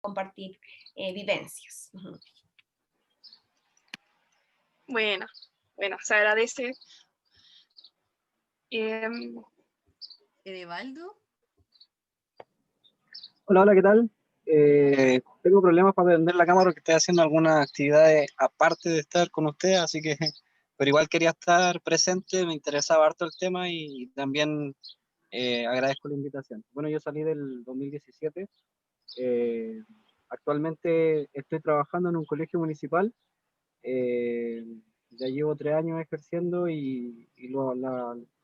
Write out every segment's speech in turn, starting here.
compartir vivencias. Bueno, se agradece. Edevaldo. Hola, ¿qué tal? Tengo problemas para prender la cámara porque estoy haciendo algunas actividades aparte de estar con ustedes, así que, pero igual quería estar presente, me interesaba harto el tema y también agradezco la invitación. Bueno, yo salí del 2017, actualmente estoy trabajando en un colegio municipal, ya llevo 3 años ejerciendo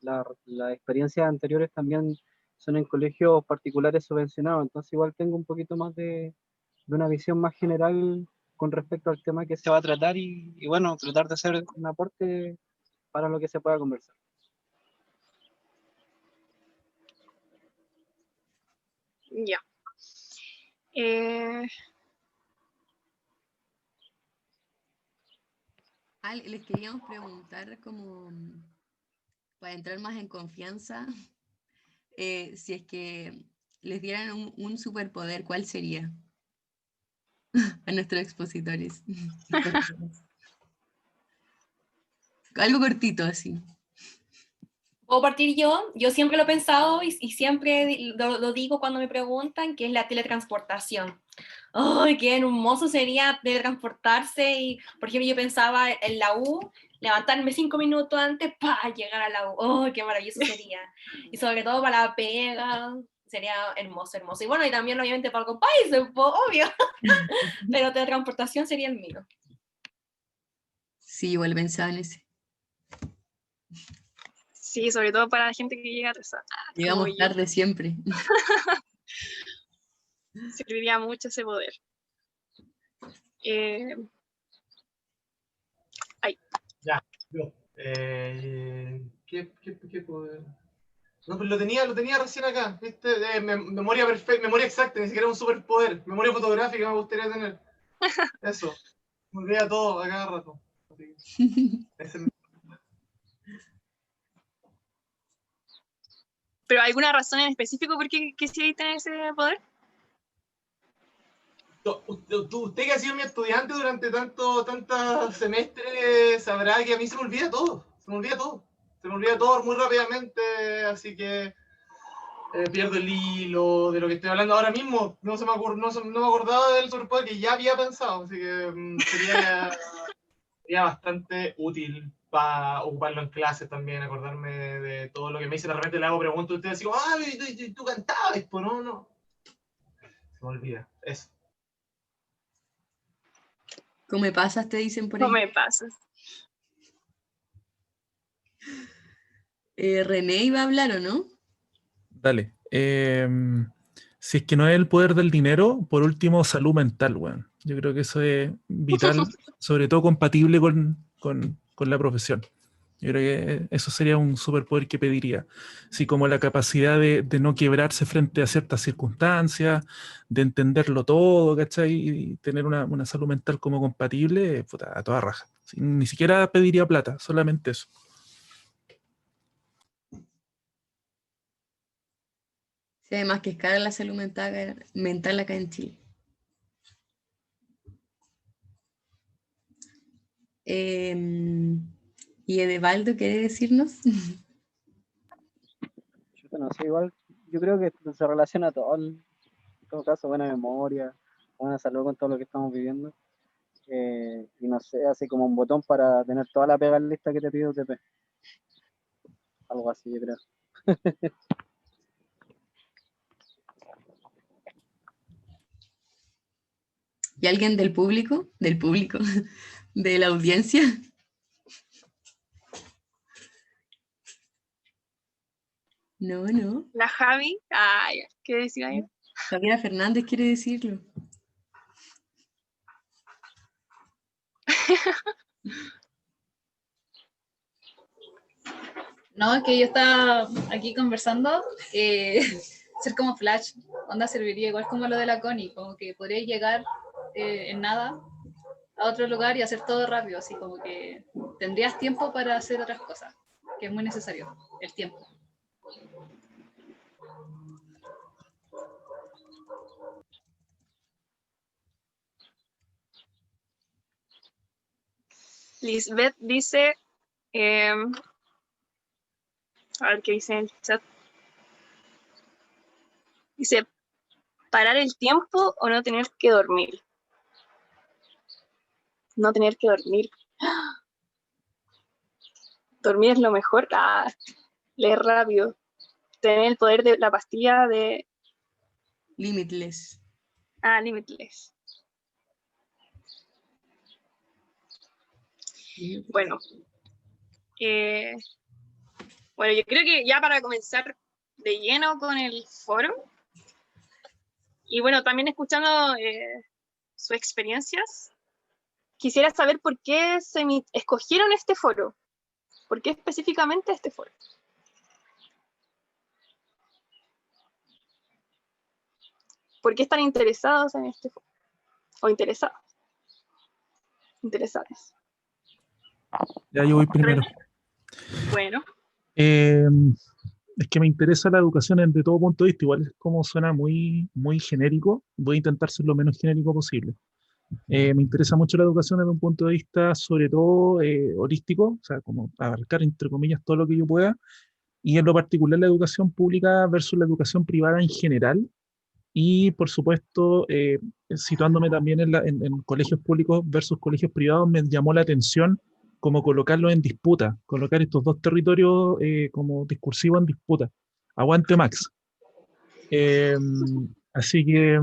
las experiencias anteriores también son en colegios particulares subvencionados, entonces igual tengo un poquito más de una visión más general con respecto al tema que se va a tratar y bueno, tratar de hacer un aporte para lo que se pueda conversar. Ya. Les queríamos preguntar, como para entrar más en confianza, si es que les dieran un superpoder, ¿cuál sería? A nuestros expositores. Algo cortito, así. ¿Puedo partir yo? Yo siempre lo he pensado y siempre lo digo cuando me preguntan, que es la teletransportación. ¡Ay, qué hermoso sería teletransportarse! Y, por ejemplo, yo pensaba en la U, levantarme 5 minutos antes para llegar a la U. ¡Oh, qué maravilloso sería! Y sobre todo para la pega, sería hermoso, hermoso. Y bueno, y también obviamente para algún país, obvio. Pero teletransportación sería el mío. Sí, igual pensaba en ese. Sí, sobre todo para la gente que llega atrasada. Llegamos tarde siempre. Serviría mucho ese poder. Ya, yo. ¿Qué poder? No, pero lo tenía recién acá, ¿viste? Memoria perfecta, memoria exacta, ni siquiera un superpoder. Memoria fotográfica me gustaría tener. Eso. Me olvida todo a cada rato. Ese es ¿Pero alguna razón en específico por qué quisiera tener ese poder? Usted que ha sido mi estudiante durante tantos semestres sabrá que a mí se me olvida todo. Se me olvida todo. Se me olvida todo muy rápidamente, así que pierdo el hilo de lo que estoy hablando ahora mismo. No me acordaba del superpoder que ya había pensado, así que sería bastante útil para ocuparlo en clases también, acordarme de todo lo que me dice. De repente le hago preguntas a ustedes, digo, tú cantabas, pues no. Se me olvida, eso. ¿Cómo me pasas? Te dicen por ahí. No me pasas. René iba a hablar, ¿o no? Dale. Si es que no es el poder del dinero, por último, salud mental, weón. Yo creo que eso es vital, sobre todo compatible con la profesión. Yo creo que eso sería un superpoder que pediría. Así como la capacidad de no quebrarse frente a ciertas circunstancias, de entenderlo todo, ¿cachai? Y tener una salud mental como compatible, puta, a toda raja. Ni siquiera pediría plata, solamente eso. Sí, además que es cara la salud mental acá en Chile. ¿Y Edevaldo quiere decirnos? Yo no sé, igual, yo creo que se relaciona todo, en todo caso, buena memoria, buena salud con todo lo que estamos viviendo. Y no sé, así como un botón para tener toda la pega lista que te pido UTP. Algo así, yo creo. ¿Y alguien del público? ¿De la audiencia? No. La Javi, ¿qué decía ella? Javiera Fernández quiere decirlo. No, que yo estaba aquí conversando, ser como Flash, onda serviría igual como lo de la Connie, como que podría llegar en nada a otro lugar y hacer todo rápido, así como que tendrías tiempo para hacer otras cosas, que es muy necesario, el tiempo. Lisbeth dice, a ver qué dice en el chat. Dice, parar el tiempo o no tener que dormir. No tener que dormir. Dormir es lo mejor. Leer rápido. Tener el poder de la pastilla de Limitless. Limitless. Bueno. Bueno, yo creo que ya para comenzar de lleno con el foro, y bueno, también escuchando sus experiencias, quisiera saber por qué escogieron este foro. ¿Por qué específicamente este foro? ¿Por qué están interesados en este foro? O interesados. Interesados. Ya yo voy primero. Bueno. Es que me interesa la educación desde todo punto de vista, igual es como suena muy, muy genérico, voy a intentar ser lo menos genérico posible. Me interesa mucho la educación desde un punto de vista sobre todo holístico, o sea, como abarcar entre comillas todo lo que yo pueda, y en lo particular la educación pública versus la educación privada en general, y por supuesto, situándome también en colegios públicos versus colegios privados, me llamó la atención como colocarlo en disputa, colocar estos dos territorios como discursivos en disputa. Aguante Max. Eh, Así que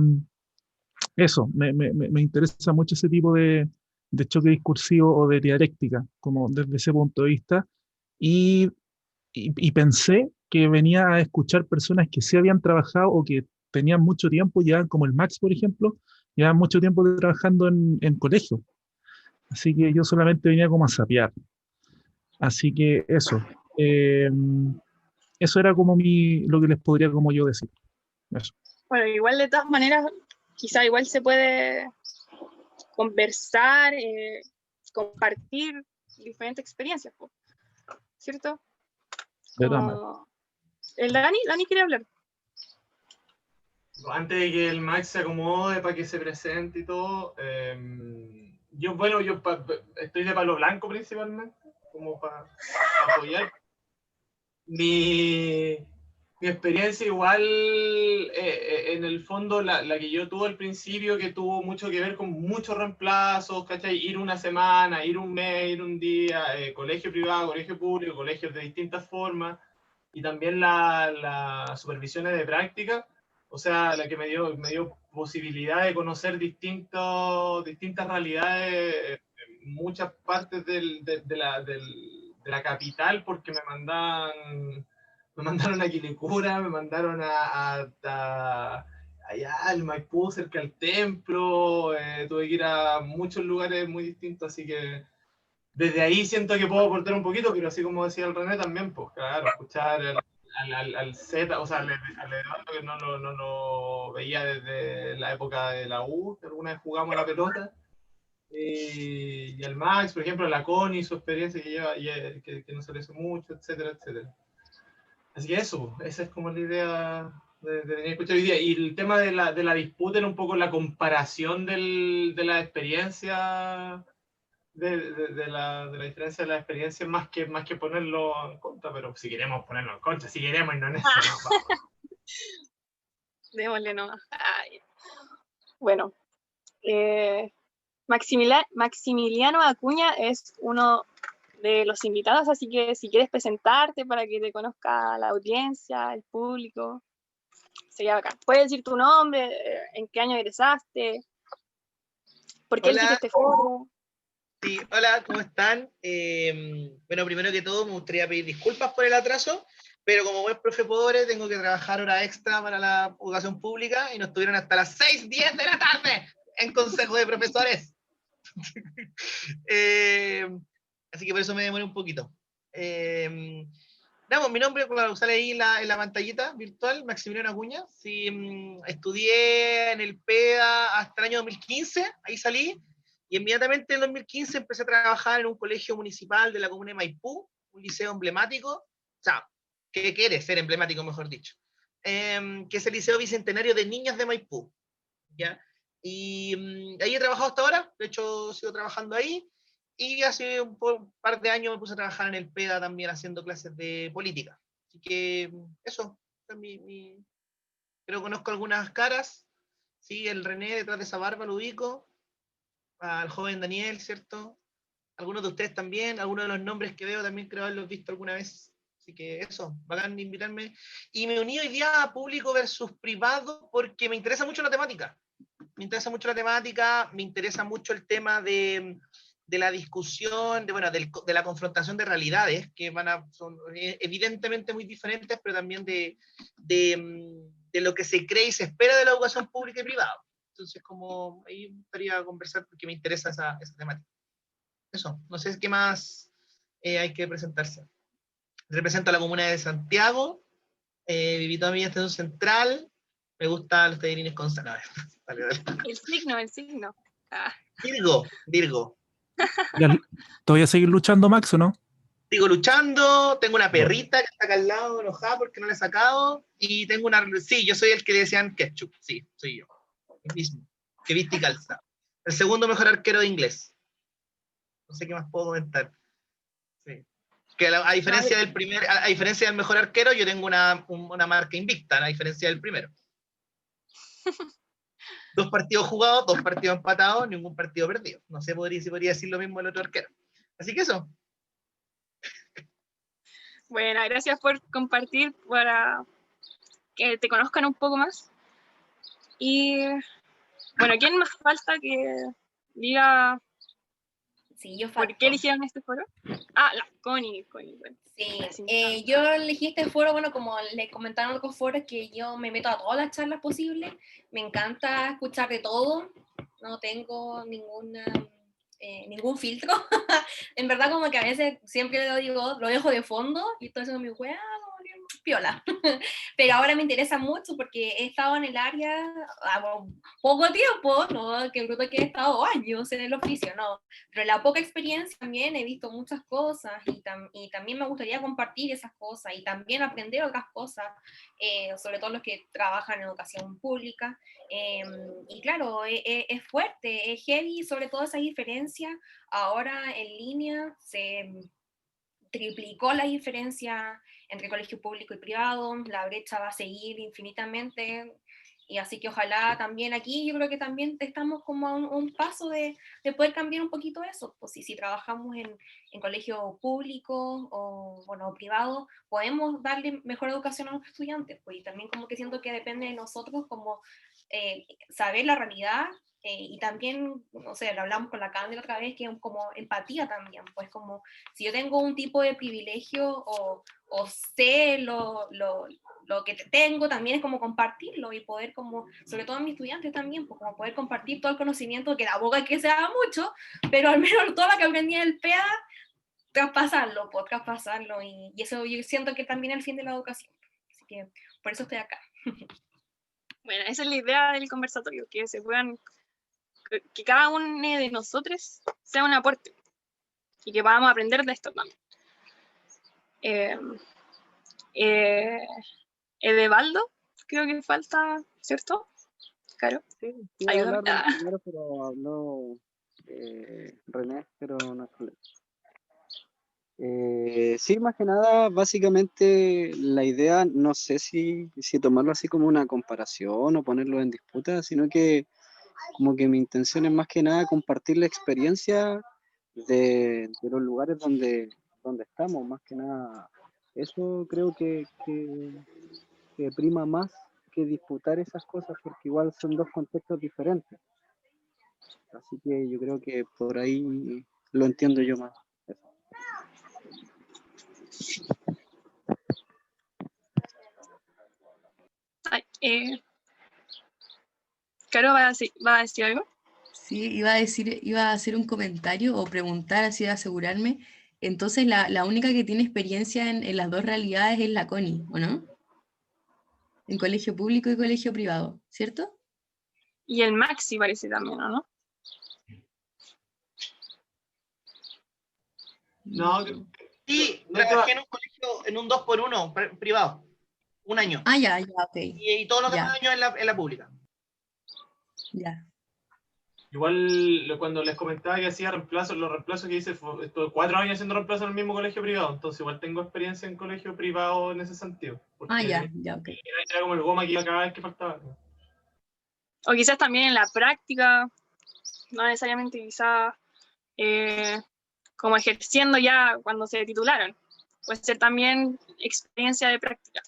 eso, me interesa mucho ese tipo de choque discursivo o de dialéctica, como desde ese punto de vista. Y, y pensé que venía a escuchar personas que sí habían trabajado o que tenían mucho tiempo, ya como el Max, por ejemplo, llevan mucho tiempo trabajando en colegio. Así que yo solamente venía como a sapear. Así que eso. Eso era como lo que les podría como yo decir. Eso. Bueno, igual de todas maneras, quizá igual se puede conversar, compartir diferentes experiencias, ¿cierto? De todas maneras. El Dani quiere hablar. Antes de que el Max se acomode para que se presente y todo, yo estoy de palo blanco principalmente, como para apoyar. Mi experiencia igual, en el fondo, la que yo tuve al principio, que tuvo mucho que ver con muchos reemplazos, ¿cachai? Ir una semana, ir un mes, ir un día, colegio privado, colegio público, colegios de distintas formas, y también las supervisiones de práctica, o sea, la que me dio posibilidad de conocer distintas realidades en muchas partes de la capital, porque me mandaron a Quilicura, me mandaron allá al Maipú, cerca del templo, tuve que ir a muchos lugares muy distintos, así que desde ahí siento que puedo aportar un poquito, pero así como decía el René también, pues claro, escuchar al Z, o sea, al Eduardo, que no lo veía desde la época de la U, que alguna vez jugamos a la pelota, y al Max, por ejemplo, a la Connie, su experiencia que lleva, que no se le hace mucho, etcétera, etcétera. Así que eso, esa es como la idea de venir a escuchar hoy día. Y el tema de la disputa era un poco la comparación de la experiencia, de la diferencia de la experiencia, más que ponerlo en contra, pero si queremos ponerlo en contra, si queremos y no en eso, no, vamos. Démosle nomás. Bueno, Maximiliano Acuña es uno de los invitados, así que si quieres presentarte para que te conozca la audiencia, el público, sería bacán. Puedes decir tu nombre, en qué año egresaste, por qué elegiste este foro. Sí, hola, ¿cómo están? Bueno, primero que todo me gustaría pedir disculpas por el atraso, pero como buen profe pobre tengo que trabajar hora extra para la educación pública y nos tuvieron hasta las 6:10 de la tarde en consejo de profesores. Así que por eso me demoré un poquito. Mi nombre, como sale ahí en la pantallita virtual, Maximiliano Acuña. Sí, estudié en el PEA hasta el año 2015, ahí salí. Y inmediatamente en 2015 empecé a trabajar en un colegio municipal de la comuna de Maipú, un liceo emblemático, o sea, que quiere ser emblemático, mejor dicho, que es el Liceo Bicentenario de Niñas de Maipú, ¿ya? Y ahí he trabajado hasta ahora, de hecho sigo trabajando ahí, Y hace un par de años me puse a trabajar en el PEDA también haciendo clases de política. Así que eso, es creo que conozco algunas caras. Sí, el René detrás de esa barba lo ubico. Al joven Daniel, ¿cierto? Algunos de ustedes también, algunos de los nombres que veo también creo haberlos visto alguna vez. Así que eso, bacán de invitarme. Y me uní hoy día a público versus privado porque me interesa mucho la temática. Me interesa mucho la temática, me interesa mucho el tema de la discusión, de la confrontación de realidades, que son evidentemente muy diferentes, pero también de lo que se cree y se espera de la educación pública y privada. Entonces, como ahí me gustaría conversar porque me interesa esa temática. Eso, no sé qué más hay que presentarse. Represento a la comuna de Santiago, viví toda mi vida en Estación Central, me gustan los tallarines con zanahoria. Dale. El signo. Ah. Virgo. ¿Te voy a seguir luchando, Max, o no? Sigo luchando, tengo una perrita que está acá al lado, enojada porque no la he sacado, y tengo sí, yo soy el que le decían ketchup, sí, soy yo, el mismo, que viste y calza. El segundo mejor arquero de inglés. No sé qué más puedo comentar. Sí. Que a diferencia a diferencia del mejor arquero, yo tengo una marca invicta, a diferencia del primero. 2 partidos jugados, 2 partidos empatados, ningún partido perdido. No sé si podría decir lo mismo el otro arquero. Así que eso. Bueno, gracias por compartir para que te conozcan un poco más. Y bueno, ¿quién más falta que diga Sí, yo por qué eligieron este foro? Ah, la Connie. Bueno, sí, yo elegí este foro, bueno, como les comentaron en otros foros, que yo me meto a todas las charlas posibles, me encanta escuchar de todo, no tengo ningún filtro, en verdad como que a veces siempre lo dejo de fondo y todo eso me juega piola, pero ahora me interesa mucho porque he estado en el área poco tiempo, no que bruto que he estado años en el oficio, no, pero en la poca experiencia también he visto muchas cosas y también me gustaría compartir esas cosas y también aprender otras cosas, sobre todo los que trabajan en educación pública, y claro, es fuerte, es heavy, sobre todo esa diferencia, ahora en línea se triplicó la diferencia entre colegio público y privado, la brecha va a seguir infinitamente, y así que ojalá también aquí, yo creo que también estamos como a un paso de poder cambiar un poquito eso, pues si trabajamos en colegio público o bueno, privado, podemos darle mejor educación a los estudiantes, pues y también como que siento que depende de nosotros como saber la realidad, y también, no sé, lo hablamos con la Candy otra vez, que es como empatía también, pues como si yo tengo un tipo de privilegio o sé lo que tengo, también es como compartirlo y poder como, sobre todo en mis estudiantes también, pues como poder compartir todo el conocimiento, que la boca que sea mucho, pero al menos todo lo que aprendí en el PEA, traspasarlo, pues traspasarlo, y eso yo siento que también es el fin de la educación, así que por eso estoy acá. Bueno, esa es la idea del conversatorio, que cada uno de nosotros sea un aporte y que podamos aprender de esto también. Edevaldo, creo que falta, ¿cierto? Claro. Sí, iba a hablar del primero, pero habló René, pero no es problema. Sí, más que nada, básicamente la idea, no sé si tomarlo así como una comparación o ponerlo en disputa, sino que como que mi intención es más que nada compartir la experiencia de los lugares donde estamos, más que nada. Eso creo que prima más que disputar esas cosas, porque igual son 2 contextos diferentes. Así que yo creo que por ahí lo entiendo yo más. Caro, ¿va a decir algo? Sí, iba a hacer un comentario o preguntar, así de asegurarme. Entonces, la única que tiene experiencia en las 2 realidades es la Connie, ¿o no? En colegio público y colegio privado, ¿cierto? Y el Maxi parece también, ¿no? No, Sí, trabajé en un colegio, en un 2x1 privado, un año. Ah, ya, ok. Y todos los demás años en la pública. Ya. Igual cuando les comentaba que hacía reemplazos, los reemplazos que hice, estuve 4 años haciendo reemplazos en el mismo colegio privado, entonces igual tengo experiencia en colegio privado en ese sentido. Porque Ya, ok. era como el goma que iba cada vez que faltaba. O quizás también en la práctica, no necesariamente quizás como ejerciendo ya cuando se titularon. Puede ser también experiencia de práctica.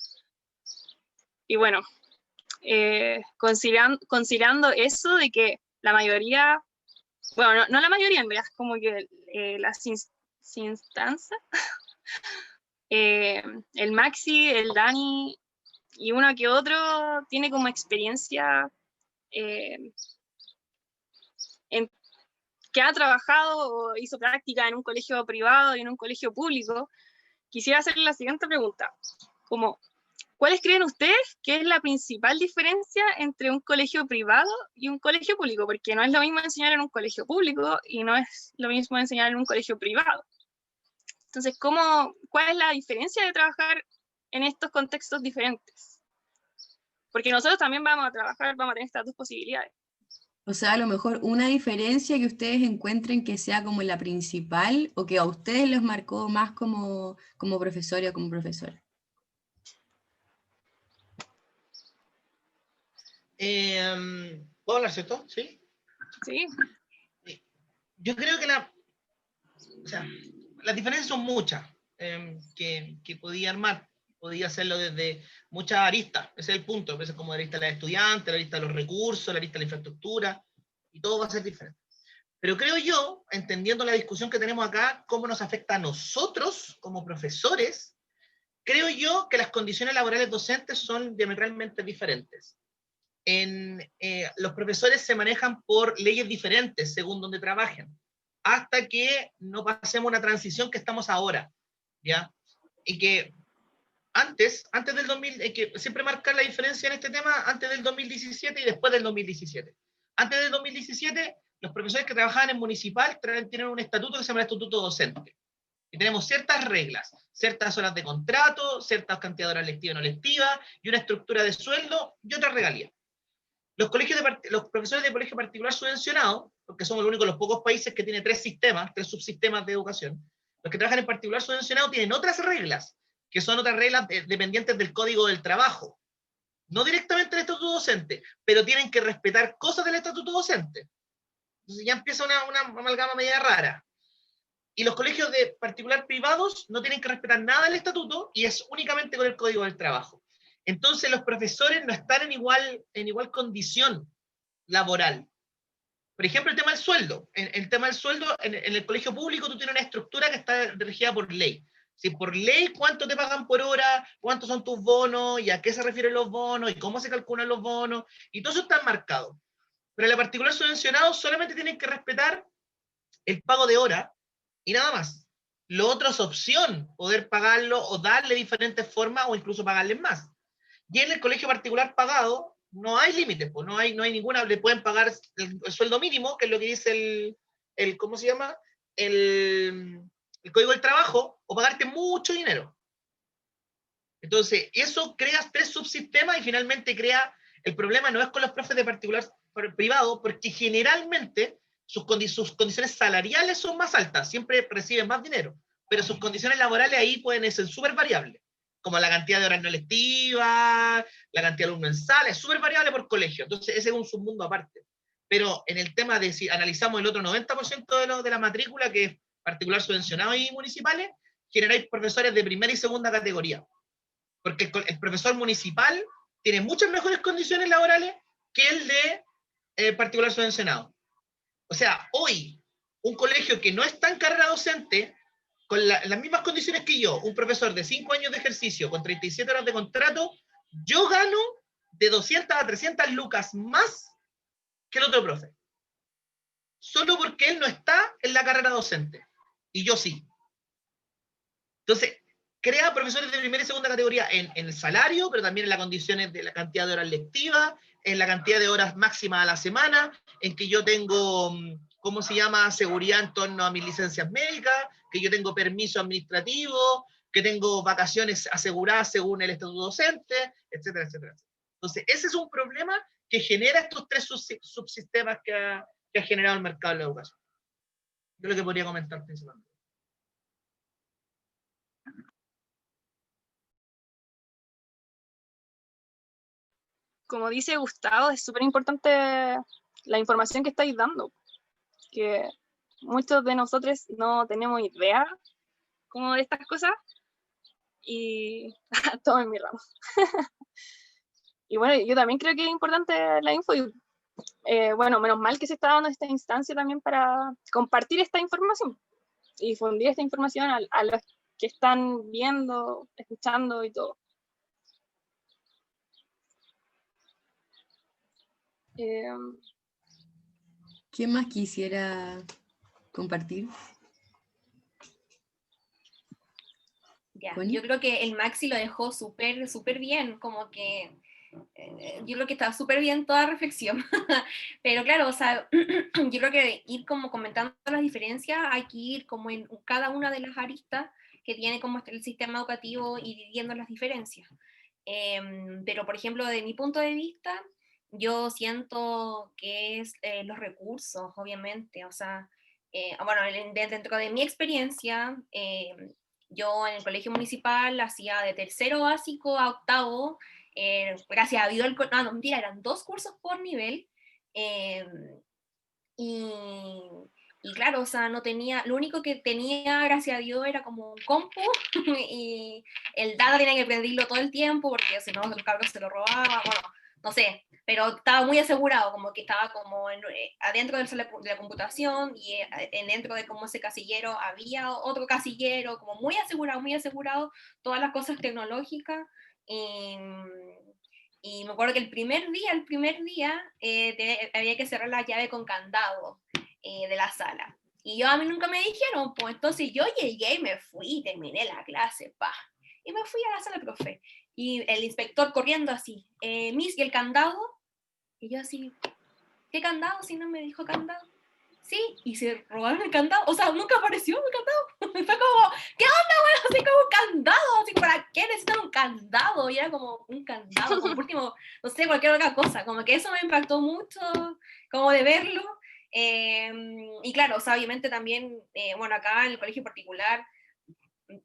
Y bueno, considerando eso de que la mayoría, bueno, no la mayoría en realidad, como que las instancias, el Maxi, el Dani y uno que otro tiene como experiencia que ha trabajado o hizo práctica en un colegio privado y en un colegio público. Quisiera hacerle la siguiente pregunta, como, ¿cuáles creen ustedes que es la principal diferencia entre un colegio privado y un colegio público? Porque no es lo mismo enseñar en un colegio público y no es lo mismo enseñar en un colegio privado. Entonces, ¿cuál es la diferencia de trabajar en estos contextos diferentes? Porque nosotros también vamos a trabajar, vamos a tener estas dos posibilidades. O sea, a lo mejor una diferencia que ustedes encuentren que sea como la principal o que a ustedes les marcó más como profesor o como profesora. ¿Puedo hablar, cierto? ¿Sí? Sí. Yo creo que las diferencias son muchas que podía armar. Podía hacerlo desde muchas aristas, ese es el punto. A veces como la arista de los estudiantes, la arista de los recursos, la arista de la infraestructura, y todo va a ser diferente. Pero creo yo, entendiendo la discusión que tenemos acá, cómo nos afecta a nosotros como profesores, creo yo que las condiciones laborales docentes son diametralmente diferentes. Los profesores se manejan por leyes diferentes según donde trabajen, hasta que no pasemos una transición que estamos ahora, ¿ya? Y que antes del 2000, hay que siempre marcar la diferencia en este tema, antes del 2017 y después del 2017. Antes del 2017, los profesores que trabajaban en municipal tienen un estatuto que se llama el estatuto docente. Y tenemos ciertas reglas, ciertas horas de contrato, ciertas cantidades de horas lectivas y no lectivas, y una estructura de sueldo y otras regalías. Los profesores de colegio particular subvencionado, porque somos el único de los pocos países que tiene 3 subsistemas de educación, los que trabajan en particular subvencionado tienen otras reglas, que son otras reglas dependientes del Código del Trabajo. No directamente del estatuto docente, pero tienen que respetar cosas del estatuto docente. Entonces ya empieza una amalgama media rara. Y los colegios de particular privados no tienen que respetar nada del estatuto y es únicamente con el Código del Trabajo. Entonces los profesores no están en igual condición laboral. Por ejemplo, el tema del sueldo. El tema del sueldo, en el colegio público tú tienes una estructura que está regida por ley. Si por ley, cuánto te pagan por hora, cuántos son tus bonos, y a qué se refieren los bonos, y cómo se calculan los bonos, y todo eso está marcado. Pero en la particular subvencionado solamente tienen que respetar el pago de hora y nada más. Lo otro es opción, poder pagarlo o darle diferentes formas o incluso pagarles más. Y en el colegio particular pagado no hay límites, pues no hay ninguna, le pueden pagar el sueldo mínimo, que es lo que dice ¿cómo se llama? El Código del Trabajo, o pagarte mucho dinero. Entonces, eso crea 3 subsistemas y finalmente el problema no es con los profes de particular privado, porque generalmente sus condiciones salariales son más altas, siempre reciben más dinero, pero sus condiciones laborales ahí pueden ser súper variables, como la cantidad de horas no lectivas, la cantidad de alumnos en sala, es súper variable por colegio, entonces ese es un submundo aparte. Pero en el tema de si analizamos el otro 90% de la matrícula, que es particular subvencionado y municipales, generáis profesores de primera y segunda categoría. Porque el profesor municipal tiene muchas mejores condiciones laborales que el de particular subvencionado. O sea, hoy, un colegio que no está en carrera docente, con las mismas condiciones que yo, un profesor de 5 años de ejercicio, con 37 horas de contrato, yo gano de 200 a 300 lucas más que el otro profe. Solo porque él no está en la carrera docente. Y yo sí. Entonces, crea profesores de primera y segunda categoría en el salario, pero también en las condiciones de la cantidad de horas lectivas, en la cantidad de horas máximas a la semana, en que yo tengo, ¿cómo se llama?, seguridad en torno a mis licencias médicas, que yo tengo permiso administrativo, que tengo vacaciones aseguradas según el estatuto docente, etcétera, etcétera. Entonces, ese es un problema que genera estos 3 subsistemas que que ha generado el mercado de la educación. Yo lo que podría comentar principalmente. Como dice Gustavo, es súper importante la información que estáis dando, que muchos de nosotros no tenemos idea como de estas cosas y todo en mi ramo. Y bueno, yo también creo que es importante la info y bueno, menos mal que se está dando esta instancia también para compartir esta información y difundir esta información a los que están viendo, escuchando y todo. ¿Quién más quisiera compartir? Ya, ¿Connie? yo creo que el Maxi lo dejó súper, súper bien, como que yo creo que está súper bien toda reflexión, pero claro, o sea, yo creo que ir como comentando las diferencias, hay que ir como en cada una de las aristas que tiene como el sistema educativo y dividiendo las diferencias. Pero, por ejemplo, de mi punto de vista, yo siento que es los recursos, obviamente, o sea, bueno, dentro de mi experiencia, yo en el colegio municipal hacía de tercero básico a octavo, gracias a Dios, no, mentira, eran 2 cursos por nivel, eh, y, y claro, o sea, no tenía, lo único que tenía, gracias a Dios, era como un compu, y el data tenía que prenderlo todo el tiempo, porque si no, los cabros se lo robaban, bueno, no sé, pero estaba muy asegurado, como que estaba como adentro de la computación, y dentro de como ese casillero había otro casillero, como muy asegurado, todas las cosas tecnológicas, y me acuerdo que el primer día había que cerrar la llave con candado de la sala. Y a mí nunca me dijeron, pues entonces yo llegué y me fui, terminé la clase, pa. Y me fui a la sala, profe. Y el inspector corriendo así, Miss, ¿y el candado? Y yo así, ¿qué candado si no me dijo candado? Sí, y se robaron el candado, o sea, nunca apareció el candado. Fue como, ¿qué onda, güey? Así como un candado, así, ¿para qué necesitan un candado? Y era como un candado, como por último, no sé, cualquier otra cosa, como que eso me impactó mucho, como de verlo. Y claro, o sea, obviamente también, bueno, acá en el colegio particular,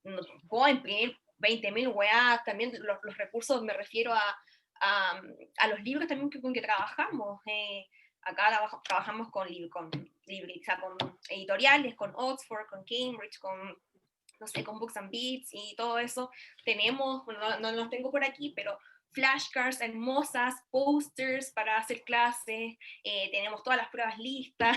no puedo imprimir 20.000 weas, también los recursos me refiero a los libros también con que trabajamos. Acá trabajamos con editoriales, con Oxford, con Cambridge, con, no sé, con Books and Beats y todo eso. Tenemos, bueno, no los tengo por aquí, pero flashcards hermosas, posters para hacer clases, tenemos todas las pruebas listas,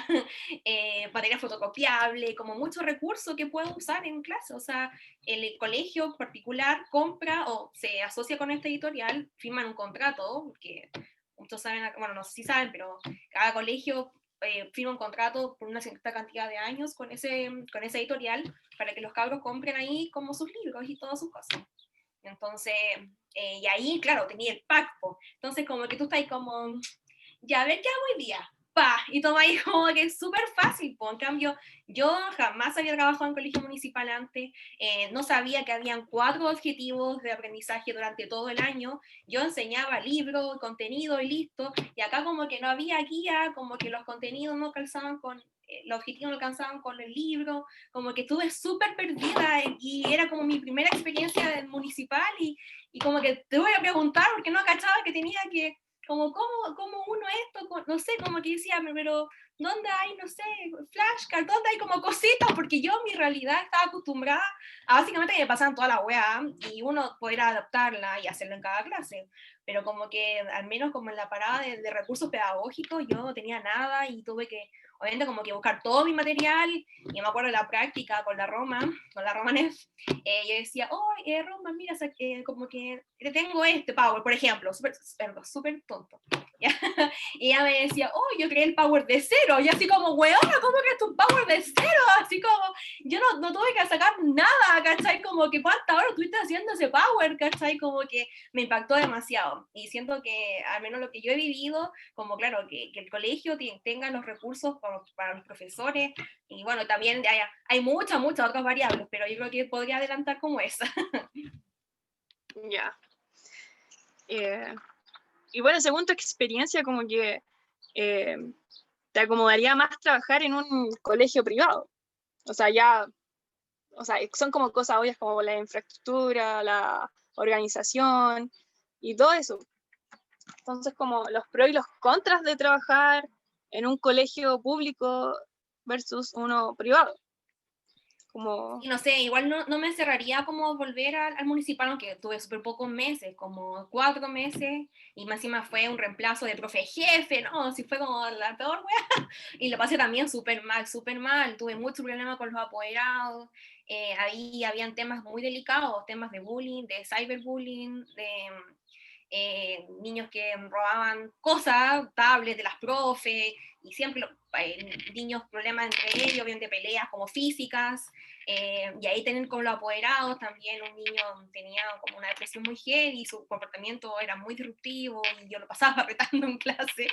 material fotocopiable, como mucho recurso que puedo usar en clase. O sea, el colegio particular compra o se asocia con esta editorial, firman un contrato, que muchos saben, bueno, no sé si saben, pero cada colegio firma un contrato por una cierta cantidad de años con esa editorial para que los cabros compren ahí como sus libros y todas sus cosas. Entonces, y ahí, claro, tenía el pacto. Entonces, como que tú estás ahí como, ya, a ver qué hago hoy día. Pa, y toma ahí como que es súper fácil. En cambio, yo jamás había trabajado en colegio municipal antes, no sabía que habían 4 objetivos de aprendizaje durante todo el año. Yo enseñaba libros, contenido y listo. Y acá como que no había guía, como que los contenidos no calzaban con, los objetivos no alcanzaban con el libro, como que estuve súper perdida y era como mi primera experiencia del municipal y como que te voy a preguntar porque no cachaba que tenía que como cómo uno esto, no sé, como que decía, pero ¿dónde hay, no sé, flashcards? ¿Dónde hay como cositas? Porque yo en mi realidad estaba acostumbrada a básicamente que me pasaban toda la weá y uno poder adaptarla y hacerlo en cada clase. Pero como que al menos como en la parada de recursos pedagógicos yo no tenía nada y tuve que, obviamente como que buscar todo mi material y me acuerdo de la práctica con la Romaneff, yo decía, oh, Roma, mira, como que tengo este Power, por ejemplo, súper tonto. ¿Ya? Y ella me decía, oh, yo creé el Power de cero, y así como, weona, ¿cómo crees tu Power de cero? Así como, yo no tuve que sacar nada, ¿cachai? Como que cuántas horas estuviste haciendo ese Power, ¿cachai? Como que me impactó demasiado, y siento que, al menos lo que yo he vivido, como claro, que el colegio tenga los recursos para los profesores, y bueno, también hay muchas otras variables, pero yo creo que podría adelantar como esa. Ya. Y bueno, según tu experiencia, como que te acomodaría más trabajar en un colegio privado. O sea, son como cosas obvias como la infraestructura, la organización y todo eso. Entonces, como los pros y los contras de trabajar en un colegio público versus uno privado. Como... Y no sé, igual no me cerraría como volver al municipal, aunque tuve súper pocos meses, como 4 meses, y más encima fue un reemplazo de profe jefe, ¿no? Sí, fue como la peor wea, y lo pasé también súper mal, tuve mucho problema con los apoderados, ahí habían temas muy delicados, temas de bullying, de cyberbullying, de niños que robaban cosas, tablets de las profes, y siempre niños problemas entre ellos, obviamente peleas como físicas, y ahí tienen como los apoderados, también un niño tenía como una depresión muy heavy, y su comportamiento era muy disruptivo, y yo lo pasaba apretando en clase,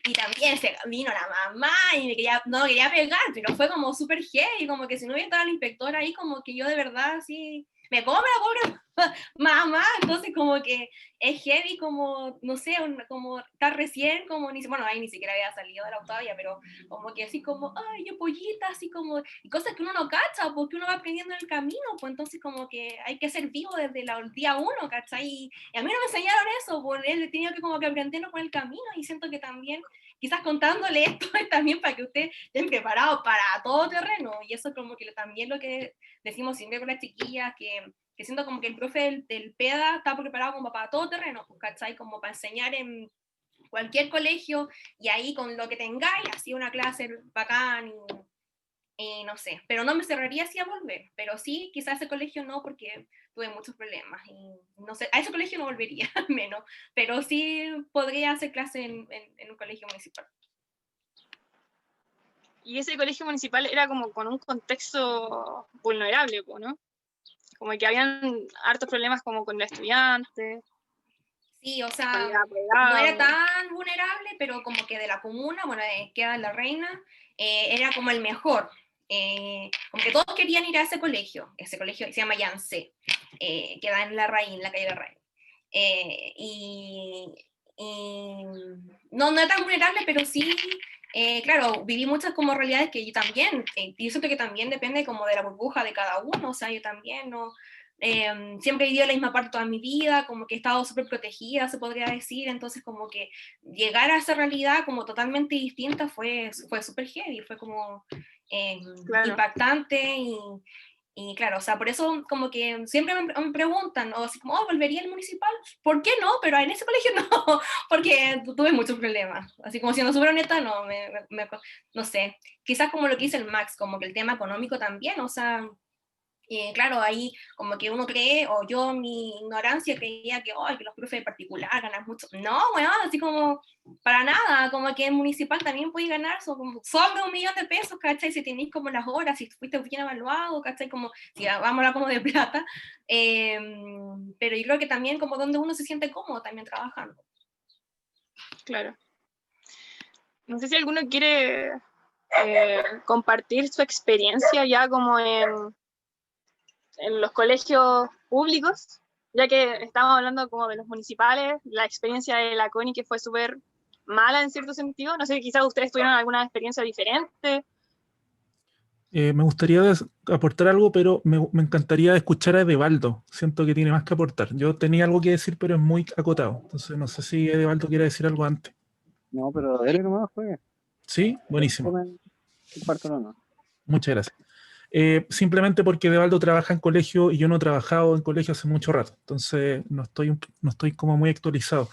y también vino la mamá, y no me quería pegar, pero fue como súper heavy, como que si no hubiera estado la inspectora ahí, como que yo de verdad así, me come la pobre mamá, entonces como que es heavy como, no sé, como estar recién, como bueno, ahí ni siquiera había salido de la octavia, pero como que así como, ay, yo pollita, así como, y cosas que uno no cacha, porque uno va aprendiendo en el camino, pues entonces como que hay que ser vivo desde el día uno, ¿cachai? Y a mí no me enseñaron eso, pues he tenido que como que aprenderlo con el camino, y siento que también, quizás contándole esto es también para que ustedes estén preparados para todo terreno, y eso como que también lo que decimos siempre con las chiquillas, que siento como que el profe del PEDA está preparado como para todo terreno, pues, ¿cachai? Como para enseñar en cualquier colegio, y ahí con lo que tengáis, así una clase bacán, y no sé, pero no me cerraría así a volver, pero sí, quizás ese colegio no, porque tuve muchos problemas, y no sé, a ese colegio no volvería, menos, pero sí podría hacer clase en un colegio municipal. Y ese colegio municipal era como con un contexto vulnerable, ¿no? Como que habían hartos problemas como con los estudiantes. Sí, o sea, no era tan vulnerable, pero como que de la comuna, bueno, queda en La Reina, era como el mejor. Como que todos querían ir a ese colegio se llama Yance, queda en La Raín, la calle La Raín. Y no era tan vulnerable, pero sí, claro, viví muchas como realidades que yo también, y yo siento que también depende como de la burbuja de cada uno, o sea, yo también no... siempre he vivido la misma parte toda mi vida, como que he estado súper protegida, se podría decir, entonces como que llegar a esa realidad como totalmente distinta fue súper heavy, fue como claro, impactante, y claro, o sea, por eso como que siempre me preguntan, o así como, oh, ¿volvería al municipal? ¿Por qué no? Pero en ese colegio no, porque tuve muchos problemas, así como siendo súper honesta, no, no sé, quizás como lo que dice el Max, como que el tema económico también, o sea... claro, ahí como que uno cree, o yo en mi ignorancia creía que, oh, que los profes de particular ganan mucho. No, bueno, así como para nada, como que en municipal también podéis ganar sobre 1 millón de pesos, ¿cachai? Si tenéis como las horas, si fuiste bien evaluado, ¿cachai? Como, si vamos a hablar como de plata. Pero yo creo que también como donde uno se siente cómodo también trabajando. Claro. No sé si alguno quiere compartir su experiencia ya como en los colegios públicos, ya que estamos hablando como de los municipales, la experiencia de la CONI que fue súper mala en cierto sentido. No sé, quizás ustedes tuvieron alguna experiencia diferente. Me gustaría aportar algo, pero me encantaría escuchar a Edevaldo. Siento que tiene más que aportar. Yo tenía algo que decir, pero es muy acotado. Entonces no sé si Edevaldo quiere decir algo antes. No, pero dele nomás, pues. ¿Sí? Buenísimo. Compártelo, no. Muchas gracias. Simplemente porque Edevaldo trabaja en colegio y yo no he trabajado en colegio hace mucho rato. Entonces no estoy como muy actualizado.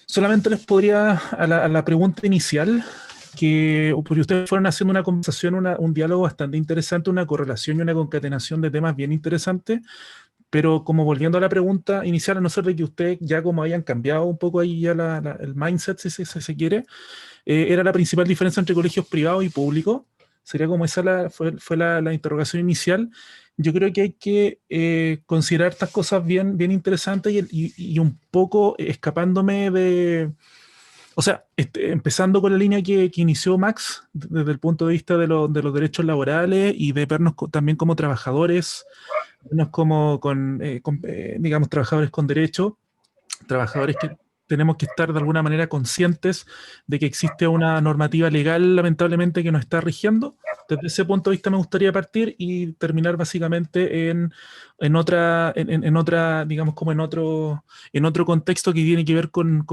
Solamente les podría, a la pregunta inicial, porque ustedes fueron haciendo una conversación, un diálogo bastante interesante, una correlación y una concatenación de temas bien interesantes, pero como volviendo a la pregunta inicial, a no ser de que ustedes ya como hayan cambiado un poco ahí ya el mindset, si se quiere, era la principal diferencia entre colegios privados y públicos. Sería como esa fue la interrogación inicial. Yo creo que hay que considerar estas cosas bien, bien interesantes y un poco escapándome de... O sea, empezando con la línea que inició Max, desde el punto de vista de los derechos laborales y de vernos también como trabajadores, vernos como digamos, trabajadores con derechos, trabajadores tenemos que estar de alguna manera conscientes de que existe una normativa legal, lamentablemente, que nos está rigiendo. Desde ese punto de vista me gustaría partir y terminar básicamente en otra, digamos, como en otro contexto que tiene que ver con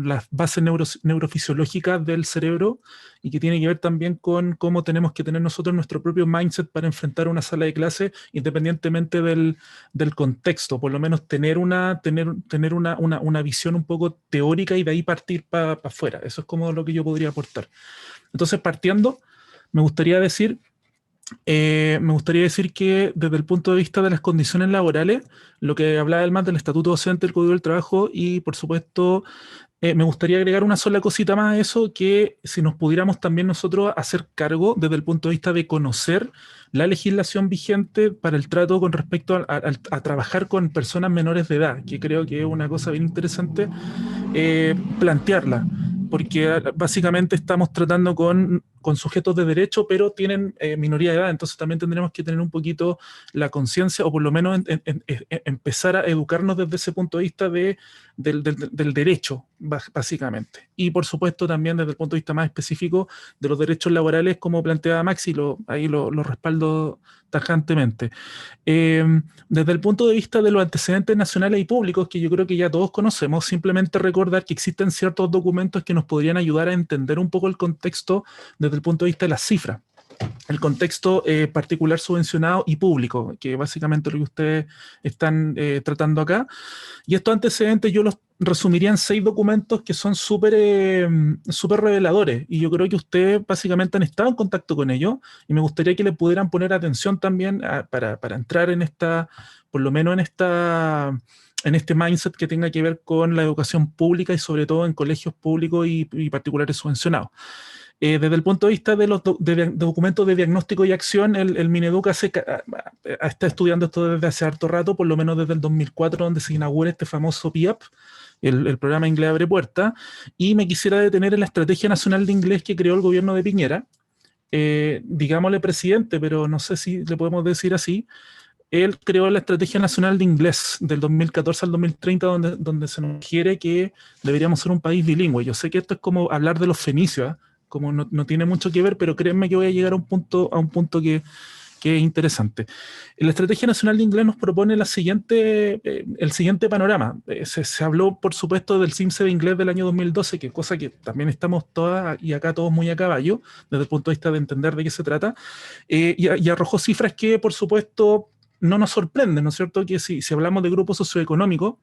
las bases neurofisiológicas del cerebro y que tiene que ver también con cómo tenemos que tener nosotros nuestro propio mindset para enfrentar una sala de clase independientemente del contexto, por lo menos tener una visión un poco teórica y de ahí partir para afuera. Eso es como lo que yo podría aportar. Entonces, partiendo, me gustaría decir que desde el punto de vista de las condiciones laborales, lo que hablaba el más del Estatuto Docente, el Código del Trabajo y, por supuesto, me gustaría agregar una sola cosita más a eso, que si nos pudiéramos también nosotros hacer cargo desde el punto de vista de conocer la legislación vigente para el trato con respecto a trabajar con personas menores de edad, que creo que es una cosa bien interesante plantearla, porque básicamente estamos tratando con sujetos de derecho, pero tienen minoría de edad, entonces también tendremos que tener un poquito la conciencia, o por lo menos empezar a educarnos desde ese punto de vista del derecho, básicamente. Y por supuesto también desde el punto de vista más específico de los derechos laborales, como planteaba Maxi, ahí lo respaldo tajantemente. Desde el punto de vista de los antecedentes nacionales y públicos, que yo creo que ya todos conocemos, simplemente recordar que existen ciertos documentos que nos podrían ayudar a entender un poco el contexto desde el punto de vista de las cifras. El contexto particular subvencionado y público, que básicamente lo que ustedes están tratando acá. Y estos antecedentes yo los resumiría en 6 documentos que son súper reveladores. Y yo creo que ustedes básicamente han estado en contacto con ellos. Y me gustaría que le pudieran poner atención también para entrar en por lo menos en este mindset que tenga que ver con la educación pública y sobre todo en colegios públicos y particulares subvencionados. Desde el punto de vista de los documentos de diagnóstico y acción, el Mineduc está estudiando esto desde hace harto rato, por lo menos desde el 2004, donde se inaugura este famoso PIAP, el programa Inglés Abre Puerta, y me quisiera detener en la Estrategia Nacional de Inglés que creó el gobierno de Piñera, digámosle presidente, pero no sé si le podemos decir así. Él creó la Estrategia Nacional de Inglés del 2014 al 2030, donde se nos sugiere que deberíamos ser un país bilingüe. Yo sé que esto es como hablar de los fenicios, como no tiene mucho que ver, pero créanme que voy a llegar a un punto que es interesante. La Estrategia Nacional de Inglés nos propone el siguiente panorama. Se habló, por supuesto, del CIMSE de Inglés del año 2012, que es cosa que también estamos todas y acá todos muy a caballo, desde el punto de vista de entender de qué se trata, y arrojó cifras que, por supuesto, no nos sorprenden, ¿no es cierto? Que si hablamos de grupos socioeconómicos,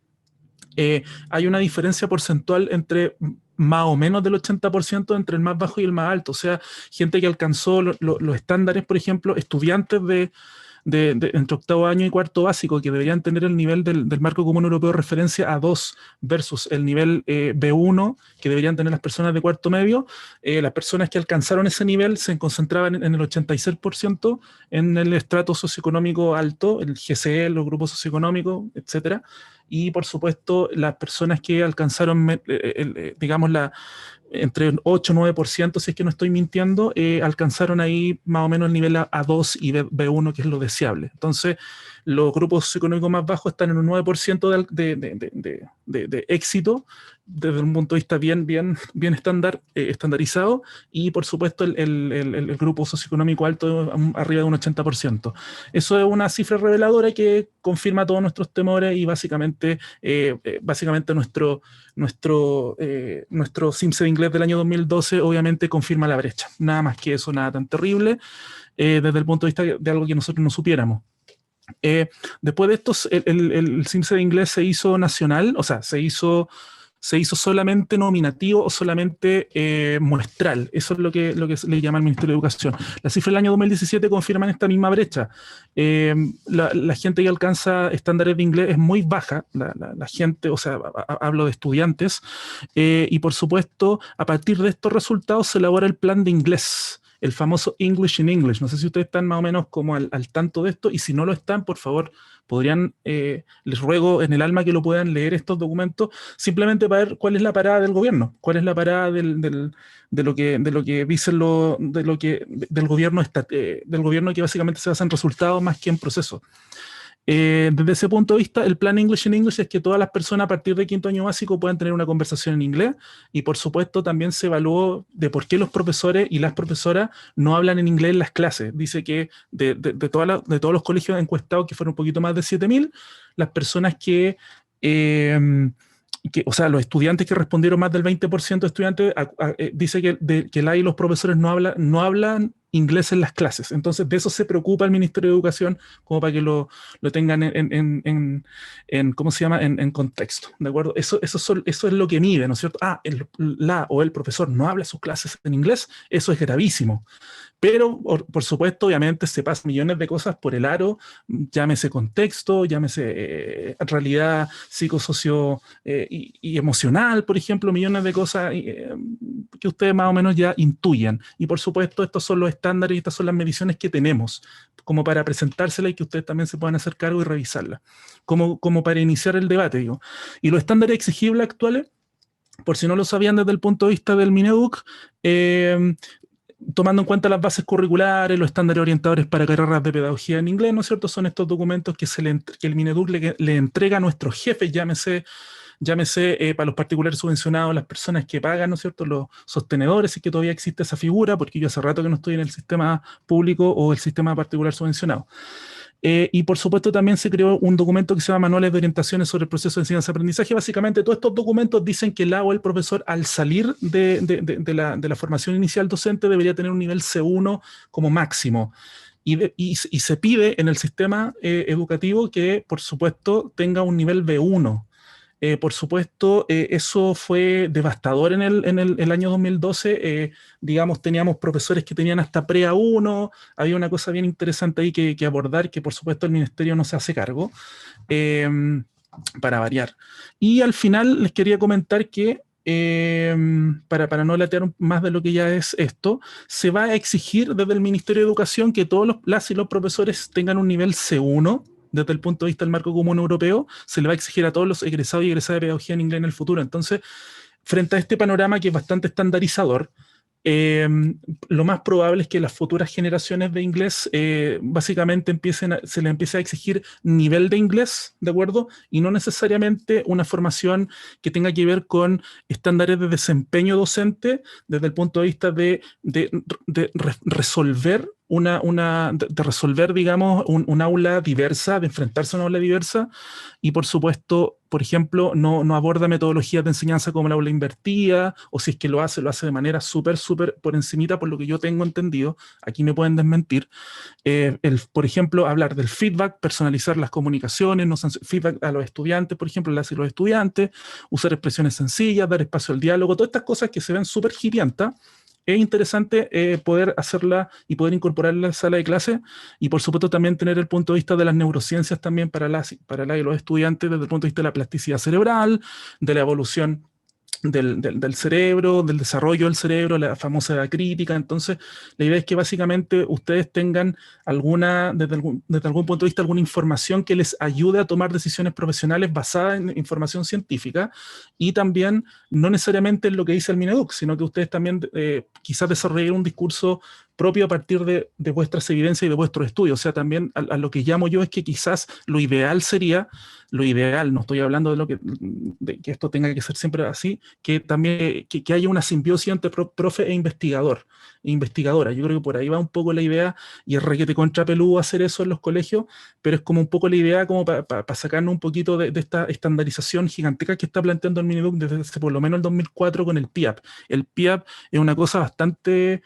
hay una diferencia porcentual entre más o menos del 80% entre el más bajo y el más alto. O sea, gente que alcanzó los estándares, por ejemplo, estudiantes entre octavo año y cuarto básico, que deberían tener el nivel del Marco Común Europeo de Referencia A2 versus el nivel B1 que deberían tener las personas de cuarto medio. Las personas que alcanzaron ese nivel se concentraban en el 86% en el estrato socioeconómico alto, el GCE, los grupos socioeconómicos, etcétera. Y por supuesto las personas que alcanzaron, digamos, entre 8 y 9%, si es que no estoy mintiendo, alcanzaron ahí más o menos el nivel A2 y B1, que es lo deseable. Entonces, los grupos socioeconómicos más bajos están en un 9% de éxito, desde un punto de vista bien estandarizado, y por supuesto el grupo socioeconómico alto arriba de un 80%. Eso es una cifra reveladora que confirma todos nuestros temores y básicamente nuestro CIMSE de Inglés del año 2012 obviamente confirma la brecha. Nada más que eso, nada tan terrible, desde el punto de vista de algo que nosotros no supiéramos. Después de esto, el CIMSE de Inglés se hizo nacional, o sea, se hizo solamente nominativo o solamente muestral. Eso es lo que le llama el Ministerio de Educación. Las cifras del año 2017 confirman esta misma brecha. La gente que alcanza estándares de inglés es muy baja, la gente, o sea, hablo de estudiantes, y por supuesto, a partir de estos resultados se elabora el plan de inglés, el famoso English in English. No sé si ustedes están más o menos como al tanto de esto, y si no lo están, por favor, podrían, les ruego en el alma que lo puedan leer estos documentos, simplemente para ver cuál es la parada del gobierno, cuál es la parada de lo que dicen del gobierno que básicamente se basa en resultados más que en procesos. Desde ese punto de vista, el plan English in English es que todas las personas a partir de quinto año básico puedan tener una conversación en inglés, y por supuesto también se evaluó de por qué los profesores y las profesoras no hablan en inglés en las clases. Dice que de todos los colegios encuestados, que fueron un poquito más de 7.000, las personas o sea, los estudiantes que respondieron, más del 20% de estudiantes, dice que la y los profesores no hablan inglés en las clases. Entonces, de eso se preocupa el Ministerio de Educación, como para que lo tengan ¿cómo se llama? En contexto, ¿de acuerdo? Eso es lo que mide, ¿no es cierto? La o el profesor no habla sus clases en inglés, eso es gravísimo. Pero, por supuesto, obviamente se pasan millones de cosas por el aro, llámese contexto, llámese realidad psicosocio y emocional, por ejemplo, millones de cosas que ustedes más o menos ya intuyen. Y por supuesto, estos son los estándares y estas son las mediciones que tenemos, como para presentárselas y que ustedes también se puedan hacer cargo y revisarlas, como para iniciar el debate, digo. Y los estándares exigibles actuales, por si no lo sabían desde el punto de vista del Mineduc, tomando en cuenta las bases curriculares, los estándares orientadores para carreras de pedagogía en inglés, ¿no es cierto? Son estos documentos que el Mineduc le entrega a nuestros jefes, llámese para los particulares subvencionados, las personas que pagan, ¿no es cierto?, los sostenedores, y que todavía existe esa figura, porque yo hace rato que no estoy en el sistema público o el sistema particular subvencionado. Y por supuesto también se creó un documento que se llama Manuales de Orientaciones sobre el Proceso de Enseñanza-Aprendizaje. Básicamente todos estos documentos dicen que la o el profesor, al salir de la formación inicial docente, debería tener un nivel C1 como máximo. Y se pide en el sistema educativo que, por supuesto, tenga un nivel B1. Por supuesto, eso fue devastador en el año 2012. Digamos, teníamos profesores que tenían hasta pre-A1. Había una cosa bien interesante ahí que abordar, que por supuesto el ministerio no se hace cargo, para variar. Y al final les quería comentar que, para no latear más de lo que ya es esto, se va a exigir desde el Ministerio de Educación que todos las y los profesores tengan un nivel C1. Desde el punto de vista del marco común europeo, se le va a exigir a todos los egresados y egresadas de pedagogía en inglés en el futuro. Entonces, frente a este panorama que es bastante estandarizador, lo más probable es que las futuras generaciones de inglés básicamente se les empiece a exigir nivel de inglés, ¿de acuerdo? Y no necesariamente una formación que tenga que ver con estándares de desempeño docente desde el punto de vista de resolver resolver, digamos, un aula diversa, de enfrentarse a una aula diversa. Y por supuesto, por ejemplo, no aborda metodologías de enseñanza como el aula invertida, o si es que lo hace de manera súper por encimita, por lo que yo tengo entendido. Aquí me pueden desmentir. Por ejemplo, hablar del feedback, personalizar las comunicaciones, feedback a los estudiantes, por ejemplo, las y los estudiantes, usar expresiones sencillas, dar espacio al diálogo, todas estas cosas que se ven súper hipiantas. Es interesante poder hacerla y poder incorporarla a la sala de clase, y por supuesto también tener el punto de vista de las neurociencias también para la y los estudiantes, desde el punto de vista de la plasticidad cerebral, de la evolución del cerebro, del desarrollo del cerebro, la famosa edad crítica. Entonces, la idea es que básicamente ustedes tengan desde algún punto de vista, alguna información que les ayude a tomar decisiones profesionales basadas en información científica, y también no necesariamente en lo que dice el Mineduc, sino que ustedes también quizás desarrollen un discurso propio a partir de vuestras evidencias y de vuestros estudios. O sea, también a lo que llamo yo es que quizás lo ideal sería, no estoy hablando de que esto tenga que ser siempre así, que también que haya una simbiosis entre profe e investigadora. Yo creo que por ahí va un poco la idea, y es requete contra peludo hacer eso en los colegios, pero es como un poco la idea como para sacarnos un poquito de esta estandarización gigantesca que está planteando el Mineduc desde por lo menos el 2004 con el PIAP. El PIAP es una cosa bastante...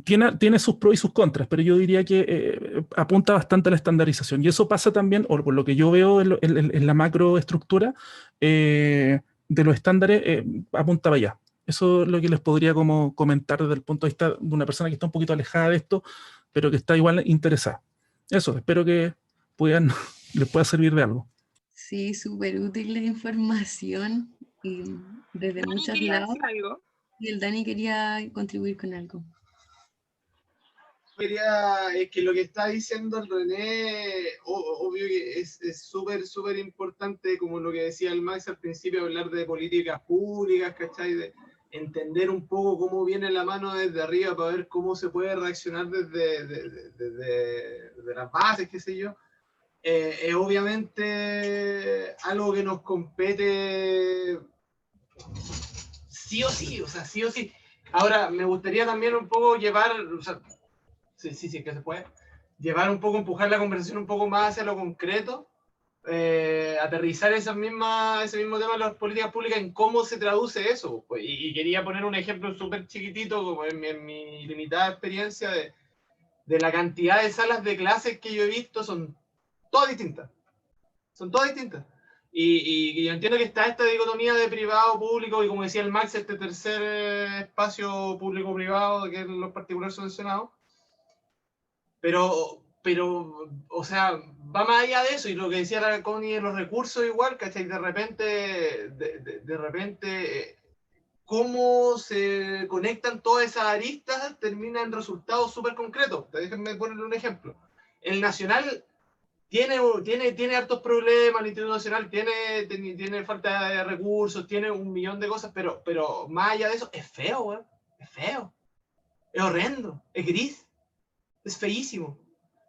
tiene sus pros y sus contras, pero yo diría que apunta bastante a la estandarización. Y eso pasa también, o por lo que yo veo en la macroestructura de los estándares, apunta para allá. Eso es lo que les podría como comentar desde el punto de vista de una persona que está un poquito alejada de esto, pero que está igual interesada. Eso, espero que les pueda servir de algo. Sí, súper útil la información y desde Dani, muchos ¿querías lados. decir algo? Y el Dani quería contribuir con algo. Es que lo que está diciendo el René, obvio que es súper importante, como lo que decía el Max al principio, hablar de políticas públicas, ¿cachai? De entender un poco cómo viene la mano desde arriba para ver cómo se puede reaccionar desde las bases, qué sé yo. es obviamente algo que nos compete sí o sí, o sea, sí o sí. Ahora, me gustaría también un poco llevar, o sea, sí, que se puede, llevar un poco, empujar la conversación un poco más hacia lo concreto, aterrizar ese mismo tema de las políticas públicas en cómo se traduce eso. Pues, y quería poner un ejemplo súper chiquitito, como en mi limitada experiencia de la cantidad de salas de clases que yo he visto, son todas distintas. Son todas distintas. Y yo entiendo que está esta dicotomía de privado-público, y como decía el Max, este tercer espacio público-privado, que es los particulares subvencionados. Pero, o sea, va más allá de eso, y lo que decía la Connie de los recursos igual, ¿cachai? De repente, cómo se conectan todas esas aristas termina en resultados súper concretos. Déjenme ponerle un ejemplo. El Nacional tiene hartos problemas, el Instituto Nacional tiene falta de recursos, tiene un millón de cosas, pero más allá de eso, es feo, güey. Es feo. Es horrendo. Es gris. Es feísimo.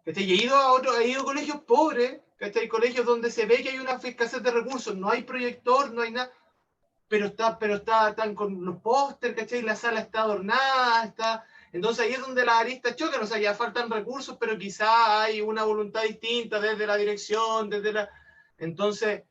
¿Cachai? He ido a colegios pobres, ¿cachai? Colegios donde se ve que hay una escasez de recursos, no hay proyector, no hay nada, están con los pósteres, ¿cachai? La sala está adornada, entonces ahí es donde las aristas chocan, o sea, ya faltan recursos, pero quizá hay una voluntad distinta desde la dirección, Entonces,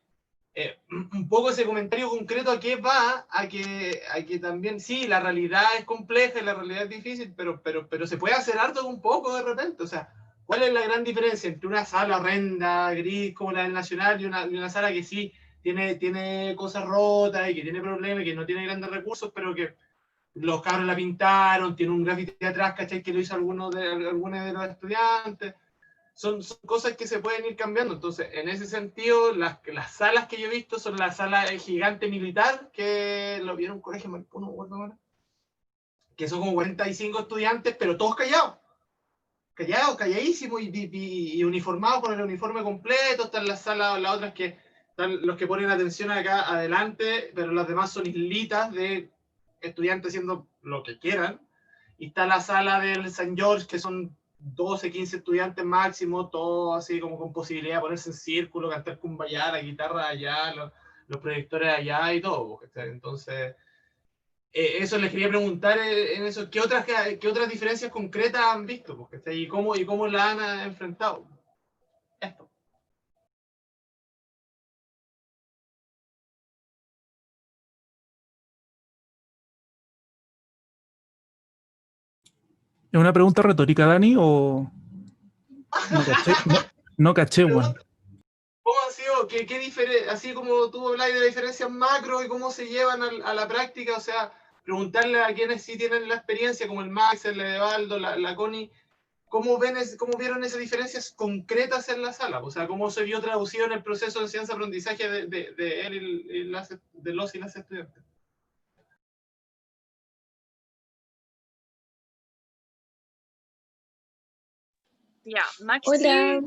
un poco ese comentario concreto a qué va, a que también, sí, la realidad es compleja y la realidad es difícil, pero se puede hacer harto un poco de repente, o sea, ¿cuál es la gran diferencia entre una sala horrenda, gris como la del Nacional y una sala que sí tiene cosas rotas y que tiene problemas y que no tiene grandes recursos, pero que los cabros la pintaron, tiene un graffiti atrás, ¿cachai? Que lo hizo algunos de los estudiantes? Son cosas que se pueden ir cambiando. Entonces, en ese sentido, las salas que yo he visto son la sala gigante militar, que lo vieron en un colegio, no me acuerdo ahora, que son como 45 estudiantes, pero todos calladísimos y uniformados con el uniforme completo. Están las salas, las otras que están los que ponen atención acá adelante, pero las demás son islitas de estudiantes haciendo lo que quieran. Y está la sala del San George, que son 12, 15 estudiantes máximo, todo así como con posibilidad de ponerse en círculo, cantar kumbaya, la guitarra allá, los proyectores allá y todo. Entonces, eso les quería preguntar en eso, ¿qué otras diferencias concretas han visto? ¿Y cómo la han enfrentado? Esto. ¿Es una pregunta retórica, Dani, o no caché? No caché, weón. ¿Cómo han sido? Así como tú habláis de diferencias macro y cómo se llevan a la práctica, o sea, preguntarle a quienes sí tienen la experiencia, como el Max, el Edevaldo, la Connie, ¿cómo vieron esas diferencias concretas en la sala? O sea, ¿cómo se vio traducido en el proceso de enseñanza-aprendizaje de él de los y las estudiantes? Ya, Maxi. Hola.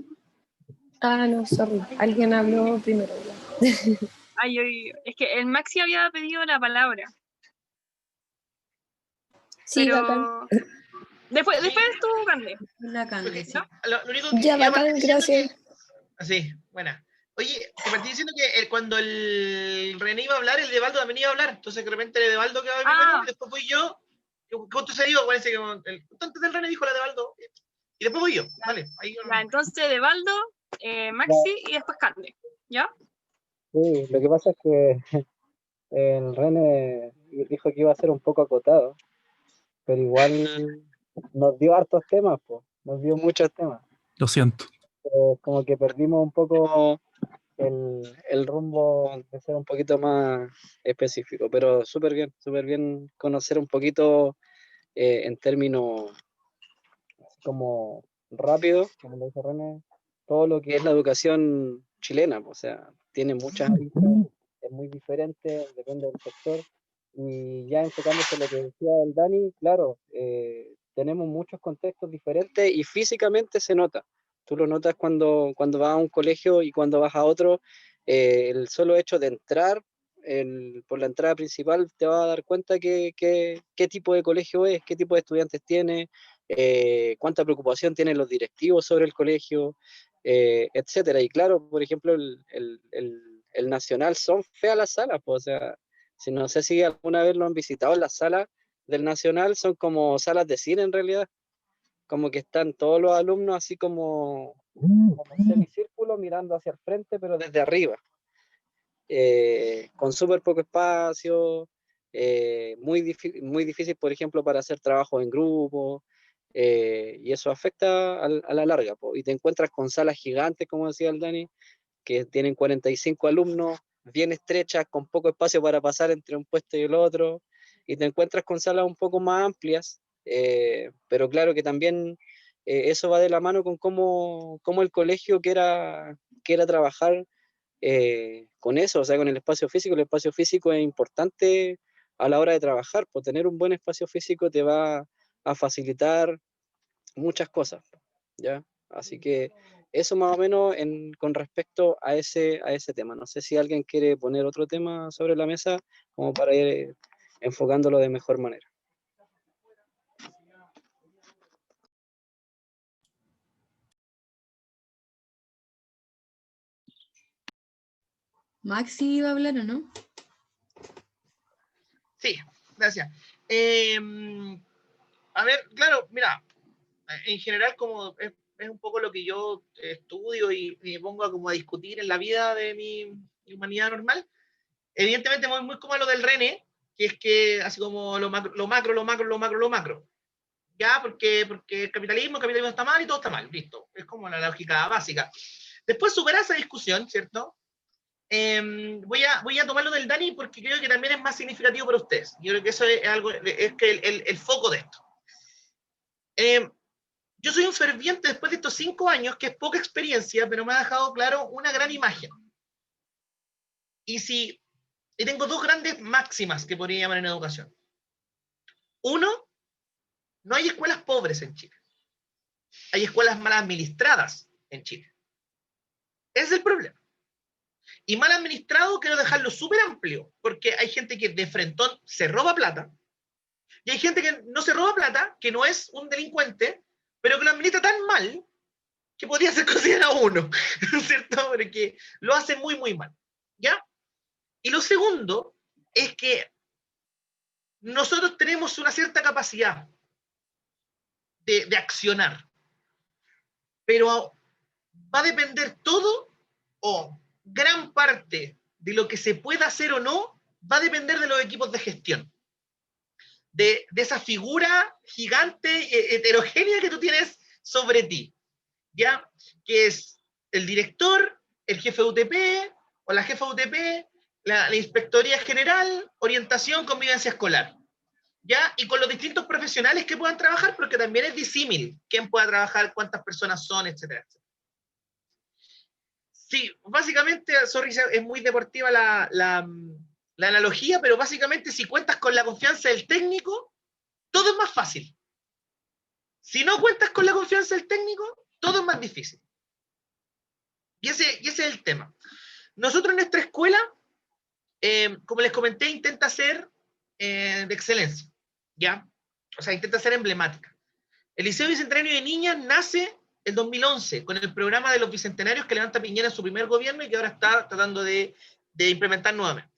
Ah, no, sorry. Alguien habló primero. Ya. Es que el Maxi había pedido la palabra. Sí, pero bacán. después estuvo Cande. La Cande, sí. Lo único que Ya, iba a bacán, partir diciendo gracias. Así, buena. Oye, te partí diciendo que cuando el René iba a hablar, el Edevaldo también iba a hablar. Entonces, de repente, el Edevaldo quedaba primero y después voy yo. ¿Cuánto se dio? Parece que antes del René dijo el Edevaldo. Y después voy yo. Vale. Ahí Ya, entonces Edevaldo, Maxi y después Cande. ¿Ya? Sí, lo que pasa es que el René dijo que iba a ser un poco acotado, pero igual nos dio hartos temas, pues, nos dio muchos temas. Lo siento. Como que perdimos un poco el rumbo de ser un poquito más específico, pero súper bien conocer un poquito en términos como rápido, como lo dice René, todo lo que es la educación chilena, o sea, tiene muchas aristas, es muy diferente, depende del sector, y ya enfocándose en lo que decía el Dani, claro, tenemos muchos contextos diferentes y físicamente se nota. Tú lo notas cuando vas a un colegio y cuando vas a otro, el solo hecho de entrar por la entrada principal te vas a dar cuenta qué tipo de colegio es, qué tipo de estudiantes tiene, cuánta preocupación tienen los directivos sobre el colegio, etcétera. Y claro, por ejemplo, el Nacional son feas las salas, pues, o sea, si no sé si alguna vez lo han visitado, las salas del Nacional son como salas de cine en realidad, como que están todos los alumnos así como en semicírculo mirando hacia el frente, pero desde arriba, con súper poco espacio, muy difícil, por ejemplo, para hacer trabajos en grupo, y eso afecta a la larga, po. Y te encuentras con salas gigantes, como decía el Dani, que tienen 45 alumnos, bien estrechas, con poco espacio para pasar entre un puesto y el otro, y te encuentras con salas un poco más amplias, pero claro que también eso va de la mano con cómo el colegio quiera trabajar con eso, o sea, con el espacio físico. El espacio físico es importante a la hora de trabajar, pues tener un buen espacio físico te va a facilitar muchas cosas, ¿ya? Así que eso más o menos con respecto a ese tema. No sé si alguien quiere poner otro tema sobre la mesa como para ir enfocándolo de mejor manera. Maxi iba a hablar, ¿o no? Sí, gracias. A ver, claro, mira, en general como es un poco lo que yo estudio y me pongo como a discutir en la vida de mi humanidad normal, evidentemente muy como a lo del René, que es que así como lo macro, ya, porque el capitalismo está mal y todo está mal, listo, es como la lógica básica. Después superar esa discusión, ¿cierto? Voy a tomarlo del Dani porque creo que también es más significativo para ustedes. Yo creo que eso es algo, es que el foco de esto. Yo soy un ferviente después de estos 5 años, que es poca experiencia, pero me ha dejado claro una gran imagen. Y tengo 2 grandes máximas que podría llamar en educación. Uno, no hay escuelas pobres en Chile. Hay escuelas mal administradas en Chile. Ese es el problema. Y mal administrado quiero dejarlo súper amplio, porque hay gente que de frentón se roba plata, y hay gente que no se roba plata, que no es un delincuente, pero que lo administra tan mal que podría ser considerado uno, ¿cierto? Porque lo hace muy, muy mal, ¿ya? Y lo segundo es que nosotros tenemos una cierta capacidad de accionar, pero va a depender todo, o gran parte de lo que se pueda hacer o no, va a depender de los equipos de gestión. De esa figura gigante, heterogénea que tú tienes sobre ti, ¿ya? Que es el director, el jefe de UTP o la jefa de UTP, la inspectoría general, orientación, convivencia escolar, ¿ya? Y con los distintos profesionales que puedan trabajar, porque también es disímil quién pueda trabajar, cuántas personas son, etcétera, etcétera. Sí, básicamente, sorry, es muy deportiva la analogía, pero básicamente si cuentas con la confianza del técnico, todo es más fácil. Si no cuentas con la confianza del técnico, todo es más difícil. Y ese es el tema. Nosotros en nuestra escuela, como les comenté, intenta ser de excelencia, ¿ya? O sea, intenta ser emblemática. El Liceo Bicentenario de Niñas nace en 2011 con el programa de los bicentenarios que levanta Piñera en su primer gobierno y que ahora está tratando de implementar nuevamente.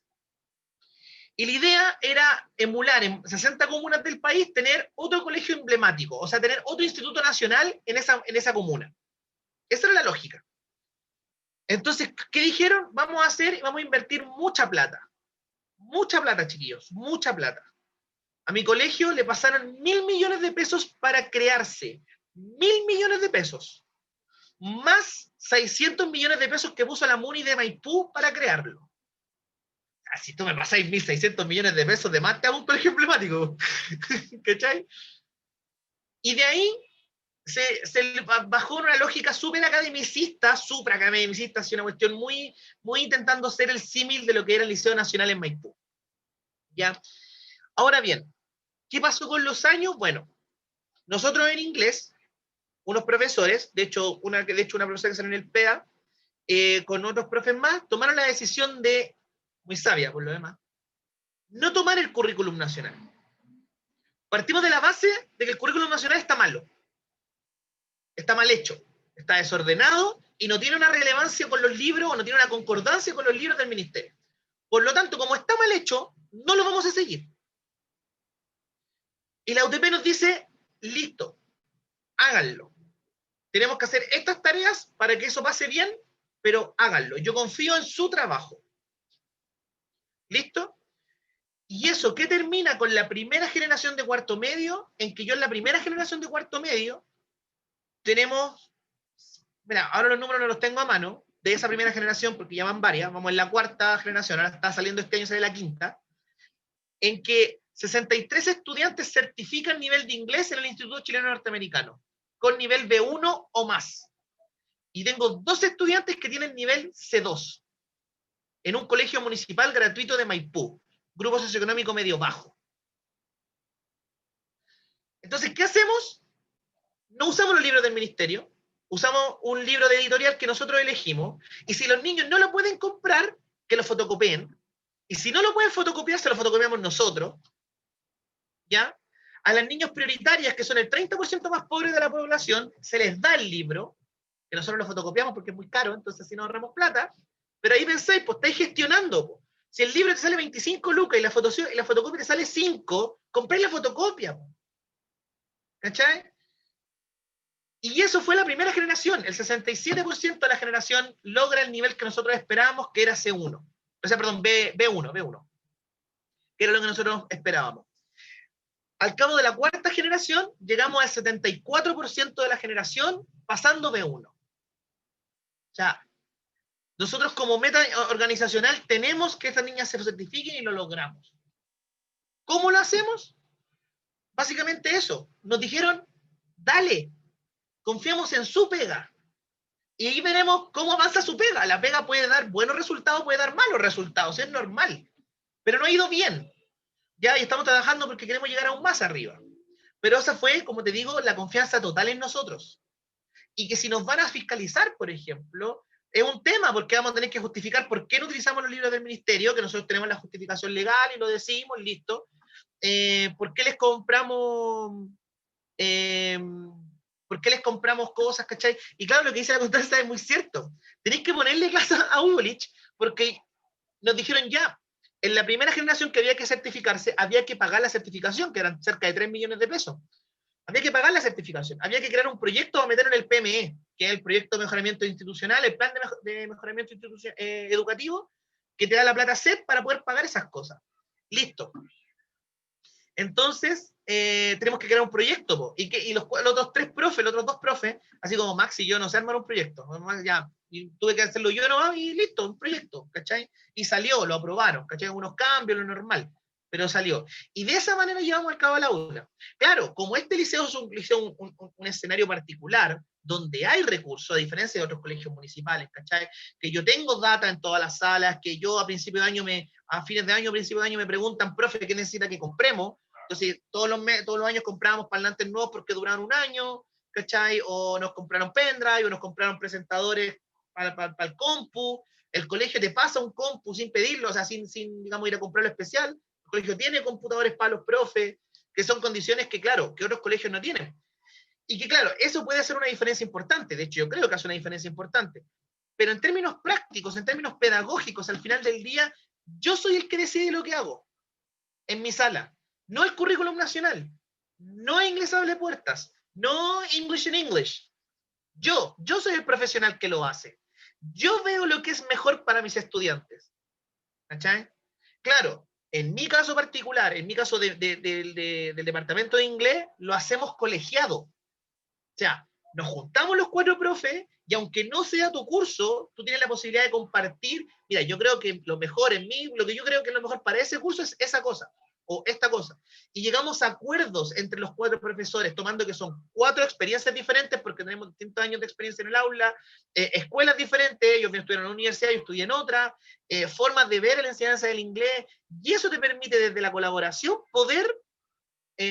Y la idea era emular en 60 comunas del país tener otro colegio emblemático, o sea, tener otro instituto nacional en esa comuna. Esa era la lógica. Entonces, ¿qué dijeron? Vamos a invertir mucha plata, chiquillos, mucha plata. A mi colegio le pasaron 1.000 millones de pesos para crearse, 1.000 millones de pesos, más 600 millones de pesos que puso la MUNI de Maipú para crearlo. Si tú me pasáis 1.600 millones de pesos de más, te hago un colegio emblemático. ¿Cachai? Y de ahí se bajó una lógica súper academicista, así una cuestión muy, muy intentando ser el símil de lo que era el Liceo Nacional en Maipú. ¿Ya? Ahora bien, ¿qué pasó con los años? Bueno, nosotros en inglés, unos profesores, de hecho una profesora que salió en el PEA, con otros profes más, tomaron la decisión de, muy sabia por lo demás, no tomar el currículum nacional. Partimos de la base de que el currículum nacional está malo. Está mal hecho, está desordenado y no tiene una relevancia con los libros o no tiene una concordancia con los libros del ministerio. Por lo tanto, como está mal hecho, no lo vamos a seguir. Y la UTP nos dice, listo, háganlo. Tenemos que hacer estas tareas para que eso pase bien, pero háganlo. Yo confío en su trabajo. ¿Listo? Y eso, ¿qué termina con la primera generación de cuarto medio? En que yo en la primera generación de cuarto medio tenemos, mira, ahora los números no los tengo a mano, de esa primera generación, porque ya van varias, vamos en la cuarta generación, ahora está saliendo este año, sale la quinta, en que 63 estudiantes certifican nivel de inglés en el Instituto Chileno Norteamericano, con nivel B1 o más. Y tengo 2 estudiantes que tienen nivel C2, en un colegio municipal gratuito de Maipú, grupo socioeconómico medio bajo. Entonces, ¿qué hacemos? No usamos los libros del ministerio, usamos un libro de editorial que nosotros elegimos, y si los niños no lo pueden comprar, que lo fotocopien, y si no lo pueden fotocopiar, se lo fotocopiamos nosotros, ¿ya? A las niñas prioritarias, que son el 30% más pobres de la población, se les da el libro, que nosotros lo fotocopiamos porque es muy caro, entonces así nos ahorramos plata, pero ahí pensáis, pues estáis gestionando, pues. Si el libro te sale 25 lucas y la fotocopia te sale 5, compré la fotocopia. ¿Cachai? Y eso fue la primera generación. El 67% de la generación logra el nivel que nosotros esperábamos, que era C1. O sea, perdón, B1. Que era lo que nosotros esperábamos. Al cabo de la cuarta generación, llegamos al 74% de la generación pasando B1. O sea, nosotros como meta organizacional tenemos que estas niñas se certifiquen y lo logramos. ¿Cómo lo hacemos? Básicamente eso. Nos dijeron, dale, confiamos en su pega. Y ahí veremos cómo avanza su pega. La pega puede dar buenos resultados, puede dar malos resultados, es normal. Pero no ha ido bien. Ya, y estamos trabajando porque queremos llegar aún más arriba. Pero esa fue, como te digo, la confianza total en nosotros. Y que si nos van a fiscalizar, por ejemplo, es un tema, porque vamos a tener que justificar por qué no utilizamos los libros del ministerio, que nosotros tenemos la justificación legal y lo decimos, listo. ¿Por qué les compramos cosas, cachai? Y claro, lo que dice la Constanza es muy cierto. Tenéis que ponerle clase a Ubolich, porque nos dijeron ya, en la primera generación que había que certificarse, había que pagar la certificación, que eran cerca de 3 millones de pesos. Había que pagar la certificación, había que crear un proyecto a meterlo en el PME, que es el proyecto de mejoramiento institucional, el plan de mejoramiento educativo, que te da la plata SED para poder pagar esas cosas. Listo. Entonces, tenemos que crear un proyecto, po, y los otros 3 profes, los otros 2 profes, así como Max y yo, no sé armar un proyecto. Ya, y tuve que hacerlo yo nomás y listo, un proyecto, ¿cachai? Y salió, lo aprobaron, ¿cachai? Unos cambios, lo normal, pero salió. Y de esa manera llevamos al cabo a la aula. Claro, como este liceo es un escenario particular, donde hay recursos, a diferencia de otros colegios municipales, ¿cachai? Que yo tengo data en todas las salas, que yo a principio de año, a fines de año, principio de año me preguntan, profe, ¿qué necesita que compremos? Entonces, todos los años comprábamos parlantes nuevos porque duraron un año, ¿cachai? O nos compraron pendrive, o nos compraron presentadores para el compu. El colegio te pasa un compu sin pedirlo, o sea, sin digamos, ir a comprarlo especial. El colegio tiene computadores para los profes, que son condiciones que, claro, que otros colegios no tienen. Y que, claro, eso puede hacer una diferencia importante. De hecho, yo creo que hace una diferencia importante. Pero en términos prácticos, en términos pedagógicos, al final del día, yo soy el que decide lo que hago en mi sala. No el currículum nacional, no inglés hable puertas, no English in English. Yo soy el profesional que lo hace. Yo veo lo que es mejor para mis estudiantes. ¿Cachai? Claro, en mi caso particular, en mi caso del departamento de inglés, lo hacemos colegiado. O sea, nos juntamos los 4 profes y aunque no sea tu curso, tú tienes la posibilidad de compartir. Mira, yo creo que lo mejor en mí, lo que yo creo que es lo mejor para ese curso es esa cosa. O esta cosa. Y llegamos a acuerdos entre los 4 profesores, tomando que son 4 experiencias diferentes, porque tenemos distintos años de experiencia en el aula, escuelas diferentes, ellos estudiaron en una universidad, yo estudié en otra, formas de ver la enseñanza del inglés, y eso te permite desde la colaboración poder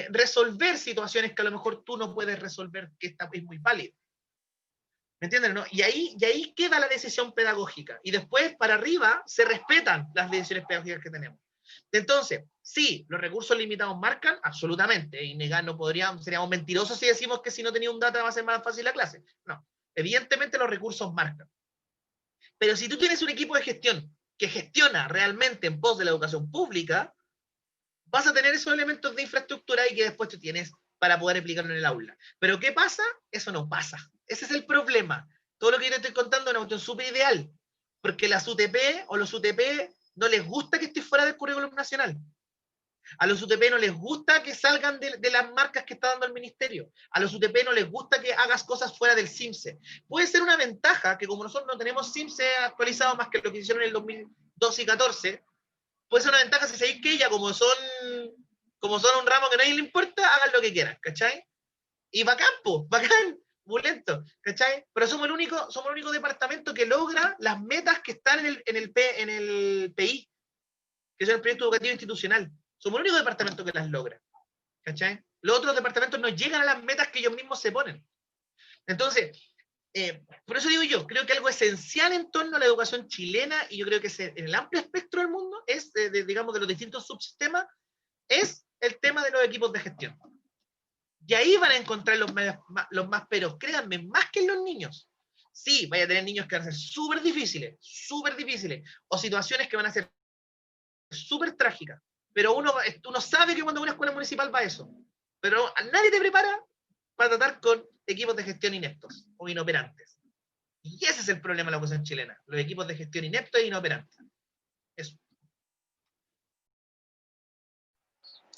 resolver situaciones que a lo mejor tú no puedes resolver, que es muy válido. ¿Me entienden? ¿No? Y ahí queda la decisión pedagógica. Y después, para arriba, se respetan las decisiones pedagógicas que tenemos. Entonces, sí, los recursos limitados marcan, absolutamente, y negar no podríamos, seríamos mentirosos si decimos que si no tenía un data va a ser más fácil la clase. No, Evidentemente los recursos marcan. Pero si tú tienes un equipo de gestión que gestiona realmente en pos de la educación pública, vas a tener esos elementos de infraestructura y que después tú tienes para poder aplicarlo en el aula. Pero ¿qué pasa? Eso no pasa. Ese es el problema. Todo lo que yo te estoy contando es una cuestión súper ideal, porque las UTP o los UTP no les gusta que esté fuera del currículum nacional. A los UTP no les gusta que salgan de las marcas que está dando el ministerio. A los UTP no les gusta que hagas cosas fuera del CIMSE. Puede ser una ventaja que como nosotros no tenemos CIMSE actualizado más que lo que hicieron en el 2012 y 2014, puede ser una ventaja si sabéis que ella, como son un ramo que a nadie le importa, hagan lo que quieran, ¿cachai? Y bacán, po, bacán, muy lento, ¿cachai? Pero somos el único departamento que logra las metas que están en el PI, que es el proyecto educativo institucional. Somos el único departamento que las logra, ¿cachai? Los otros departamentos no llegan a las metas que ellos mismos se ponen. Entonces, por eso digo yo, creo que algo esencial en torno a la educación chilena, y yo creo que en el amplio espectro del mundo, es, digamos, de los distintos subsistemas, es el tema de los equipos de gestión. Y ahí van a encontrar los más, pero créanme, más que en los niños. Sí, vaya a tener niños que van a ser súper difíciles, o situaciones que van a ser súper trágicas, pero uno sabe que cuando una escuela municipal va a eso, pero nadie te prepara para tratar con equipos de gestión ineptos o inoperantes. Y ese es el problema de la educación chilena, los equipos de gestión ineptos e inoperantes. Eso.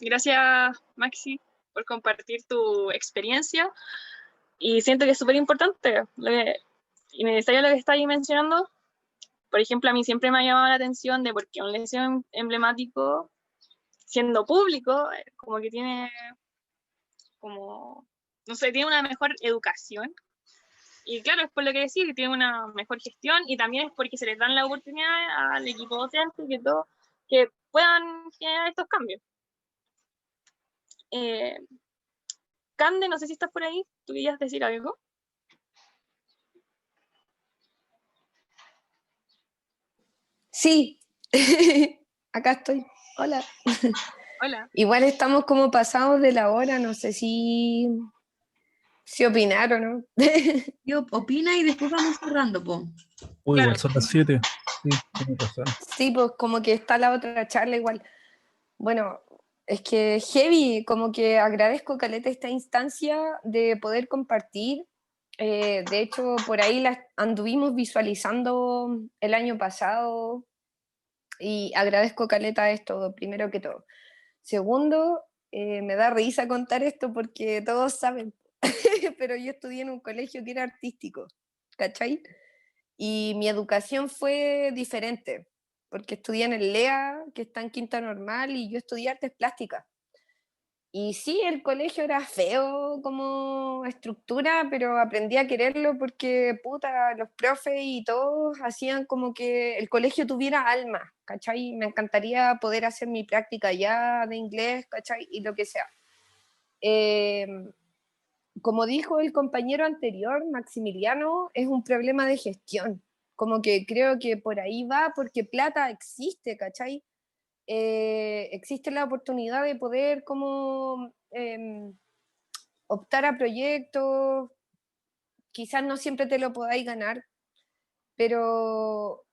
Gracias, Maxi, por compartir tu experiencia. Y siento que es súper importante y necesario lo que estás ahí mencionando. Por ejemplo, a mí siempre me ha llamado la atención de por qué un liceo emblemático, siendo público, como que tiene, como, no sé, tiene una mejor educación. Y claro, es por lo que decir, que tiene una mejor gestión y también es porque se les dan la oportunidad al equipo docente que puedan generar estos cambios. Cande, no sé si estás por ahí, ¿tú querías decir algo? Sí, acá estoy. Hola. Hola. Igual estamos como pasados de la hora, no sé si opinar o no. Yo opina y después vamos cerrando, po. Uy, igual Claro. son las 7. Sí, tienes razón. Sí, pues como que está la otra charla igual. Bueno, es que heavy, como que agradezco, caleta, esta instancia de poder compartir. De hecho, por ahí las anduvimos visualizando el año pasado y agradezco, caleta, esto, primero que todo. Segundo, me da risa contar esto porque todos saben, pero yo estudié en un colegio que era artístico, ¿cachai? Y mi educación fue diferente, porque estudié en el LEA, que está en quinta normal, y yo estudié artes plásticas. Y sí, el colegio era feo como estructura, pero aprendí a quererlo porque, puta, los profes y todos hacían como que el colegio tuviera alma, ¿cachai? Me encantaría poder hacer mi práctica ya de inglés, ¿cachai? Y lo que sea. Como dijo el compañero anterior, Maximiliano, es un problema de gestión. Como que creo que por ahí va, porque plata existe, ¿cachai? Existe la oportunidad de poder como optar a proyectos, quizás no siempre te lo podáis ganar, pero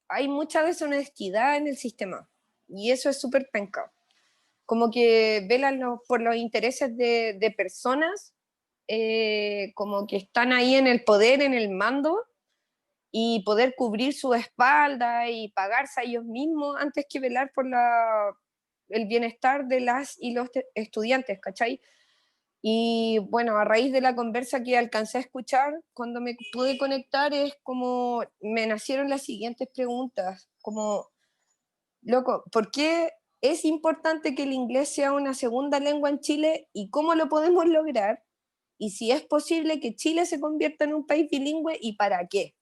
hay mucha deshonestidad en el sistema y eso es súper penca. Como que velan por los intereses de personas, como que están ahí en el poder, en el mando, y poder cubrir su espalda y pagarse a ellos mismos antes que velar por el bienestar de las y los estudiantes, ¿cachai? Y bueno, a raíz de la conversa que alcancé a escuchar, cuando me pude conectar, es como me nacieron las siguientes preguntas, como, loco, ¿por qué es importante que el inglés sea una segunda lengua en Chile y cómo lo podemos lograr? Y si es posible que Chile se convierta en un país bilingüe y para qué.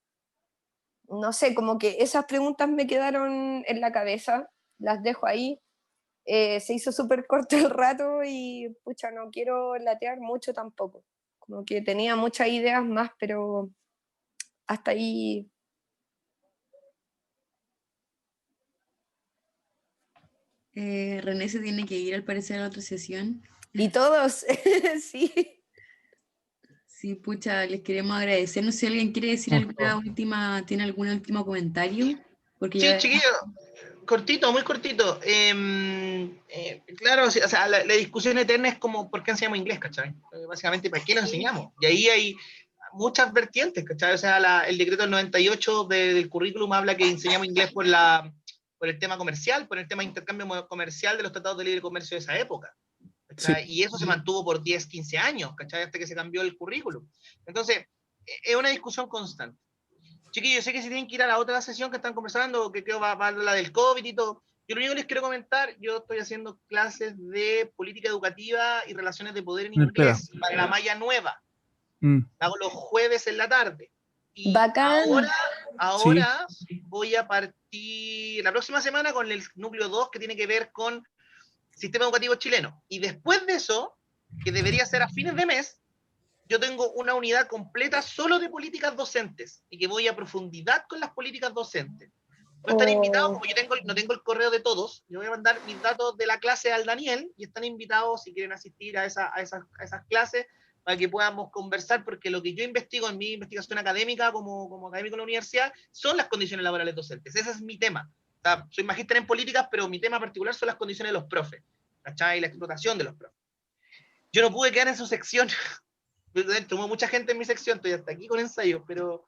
No sé, como que esas preguntas me quedaron en la cabeza, las dejo ahí. Se hizo súper corto el rato y pucha, no quiero latear mucho tampoco. Como que tenía muchas ideas más, pero hasta ahí. René se tiene que ir al parecer a la otra sesión. Y todos, sí. Sí, pucha, les queremos agradecer. No sé si alguien quiere decir tiene algún último comentario. Porque Sí, ya chiquillo, cortito, muy cortito. Claro, sí, o sea, la discusión eterna es como, ¿por qué enseñamos inglés, cachai? Básicamente, ¿para qué lo enseñamos? Y ahí hay muchas vertientes, cachai. O sea, el decreto del 98 del currículum habla que enseñamos inglés por el tema comercial, por el tema de intercambio comercial de los tratados de libre comercio de esa época. Sí. Y eso se mantuvo por 10, 15 años, ¿cachai? Hasta que se cambió el currículum. Entonces, es una discusión constante. Chiquillos, sé que si tienen que ir a la otra sesión que están conversando, que creo va a la del COVID y todo, yo lo único que les quiero comentar, yo estoy haciendo clases de política educativa y relaciones de poder en inglés para la malla nueva. Hago los jueves en la tarde. Y Bacán. ahora voy a partir la próxima semana con el núcleo 2 que tiene que ver con sistema educativo chileno. Y después de eso, que debería ser a fines de mes, yo tengo una unidad completa solo de políticas docentes y que voy a profundidad con las políticas docentes. No están invitados, como yo no tengo el correo de todos, yo voy a mandar mis datos de la clase al Daniel y están invitados si quieren asistir a esas clases para que podamos conversar, porque lo que yo investigo en mi investigación académica como académico en la universidad son las condiciones laborales docentes. Ese es mi tema. O sea, soy magíster en políticas, pero mi tema particular son las condiciones de los profes, ¿cachai? Y la explotación de los profes. Yo no pude quedar en su sección. Tomó mucha gente en mi sección, estoy hasta aquí con ensayos, pero...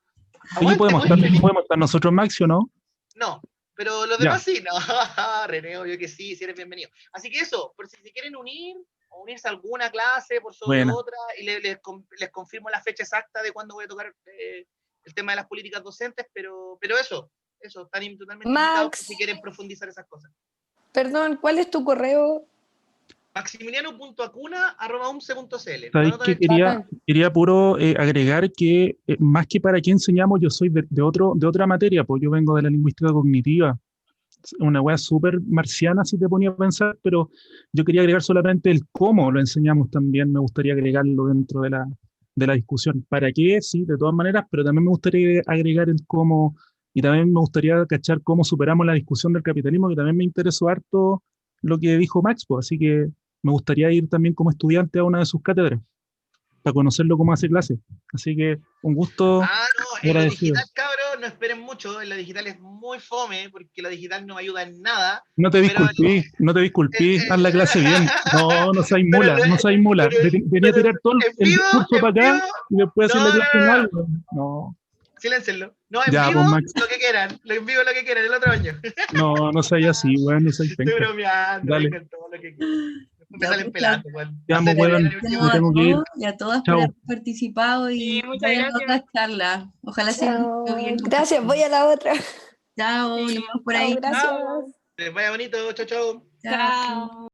Oye, ¿podemos estar nosotros, Maxi, o no? No, pero los demás sí, no, René, obvio que sí, si eres bienvenido. Así que eso, por si se quieren unirse a alguna clase por sobre otra, y les confirmo la fecha exacta de cuándo voy a tocar el tema de las políticas docentes, pero eso, están totalmente invitados si quieren profundizar esas cosas. Perdón, ¿cuál es tu correo? maximiliano.acuna@umce.cl. ¿Sabéis que quería puro agregar que más que para qué enseñamos, yo soy de otra materia, pues yo vengo de la lingüística cognitiva, una wea súper marciana si te ponía a pensar, pero yo quería agregar solamente el cómo lo enseñamos también, me gustaría agregarlo dentro de la discusión. ¿Para qué? Sí, de todas maneras, pero también me gustaría agregar el cómo, y también me gustaría cachar cómo superamos la discusión del capitalismo, que también me interesó harto lo que dijo Max, pues, así que me gustaría ir también como estudiante a una de sus cátedras, para conocerlo cómo hace clase. Así que un gusto. No, en lo digital, cabrón, no esperen mucho, en lo digital es muy fome, porque lo digital no me ayuda en nada. No te disculpís, haz la clase bien. No seas mula, Venía a tirar todo el discurso para acá y después hacer la clase mal. No. Siléncenlo. No, en ya, vivo, pues, Max. lo que quieran. En vivo lo que quieran, el otro año. No seas así, weón, no seas penca. Estoy bromeando, dale. vengan todo lo que quieran. Me salen pelando, weón. Te amo, weón. Yo tengo que ir. Y a todas por haber participado y muchas gracias. Otra charla. Ojalá sea bien. Gracias, voy a la otra. Chao, nos vemos por ahí. Gracias. Les vaya bonito, chao. Chao.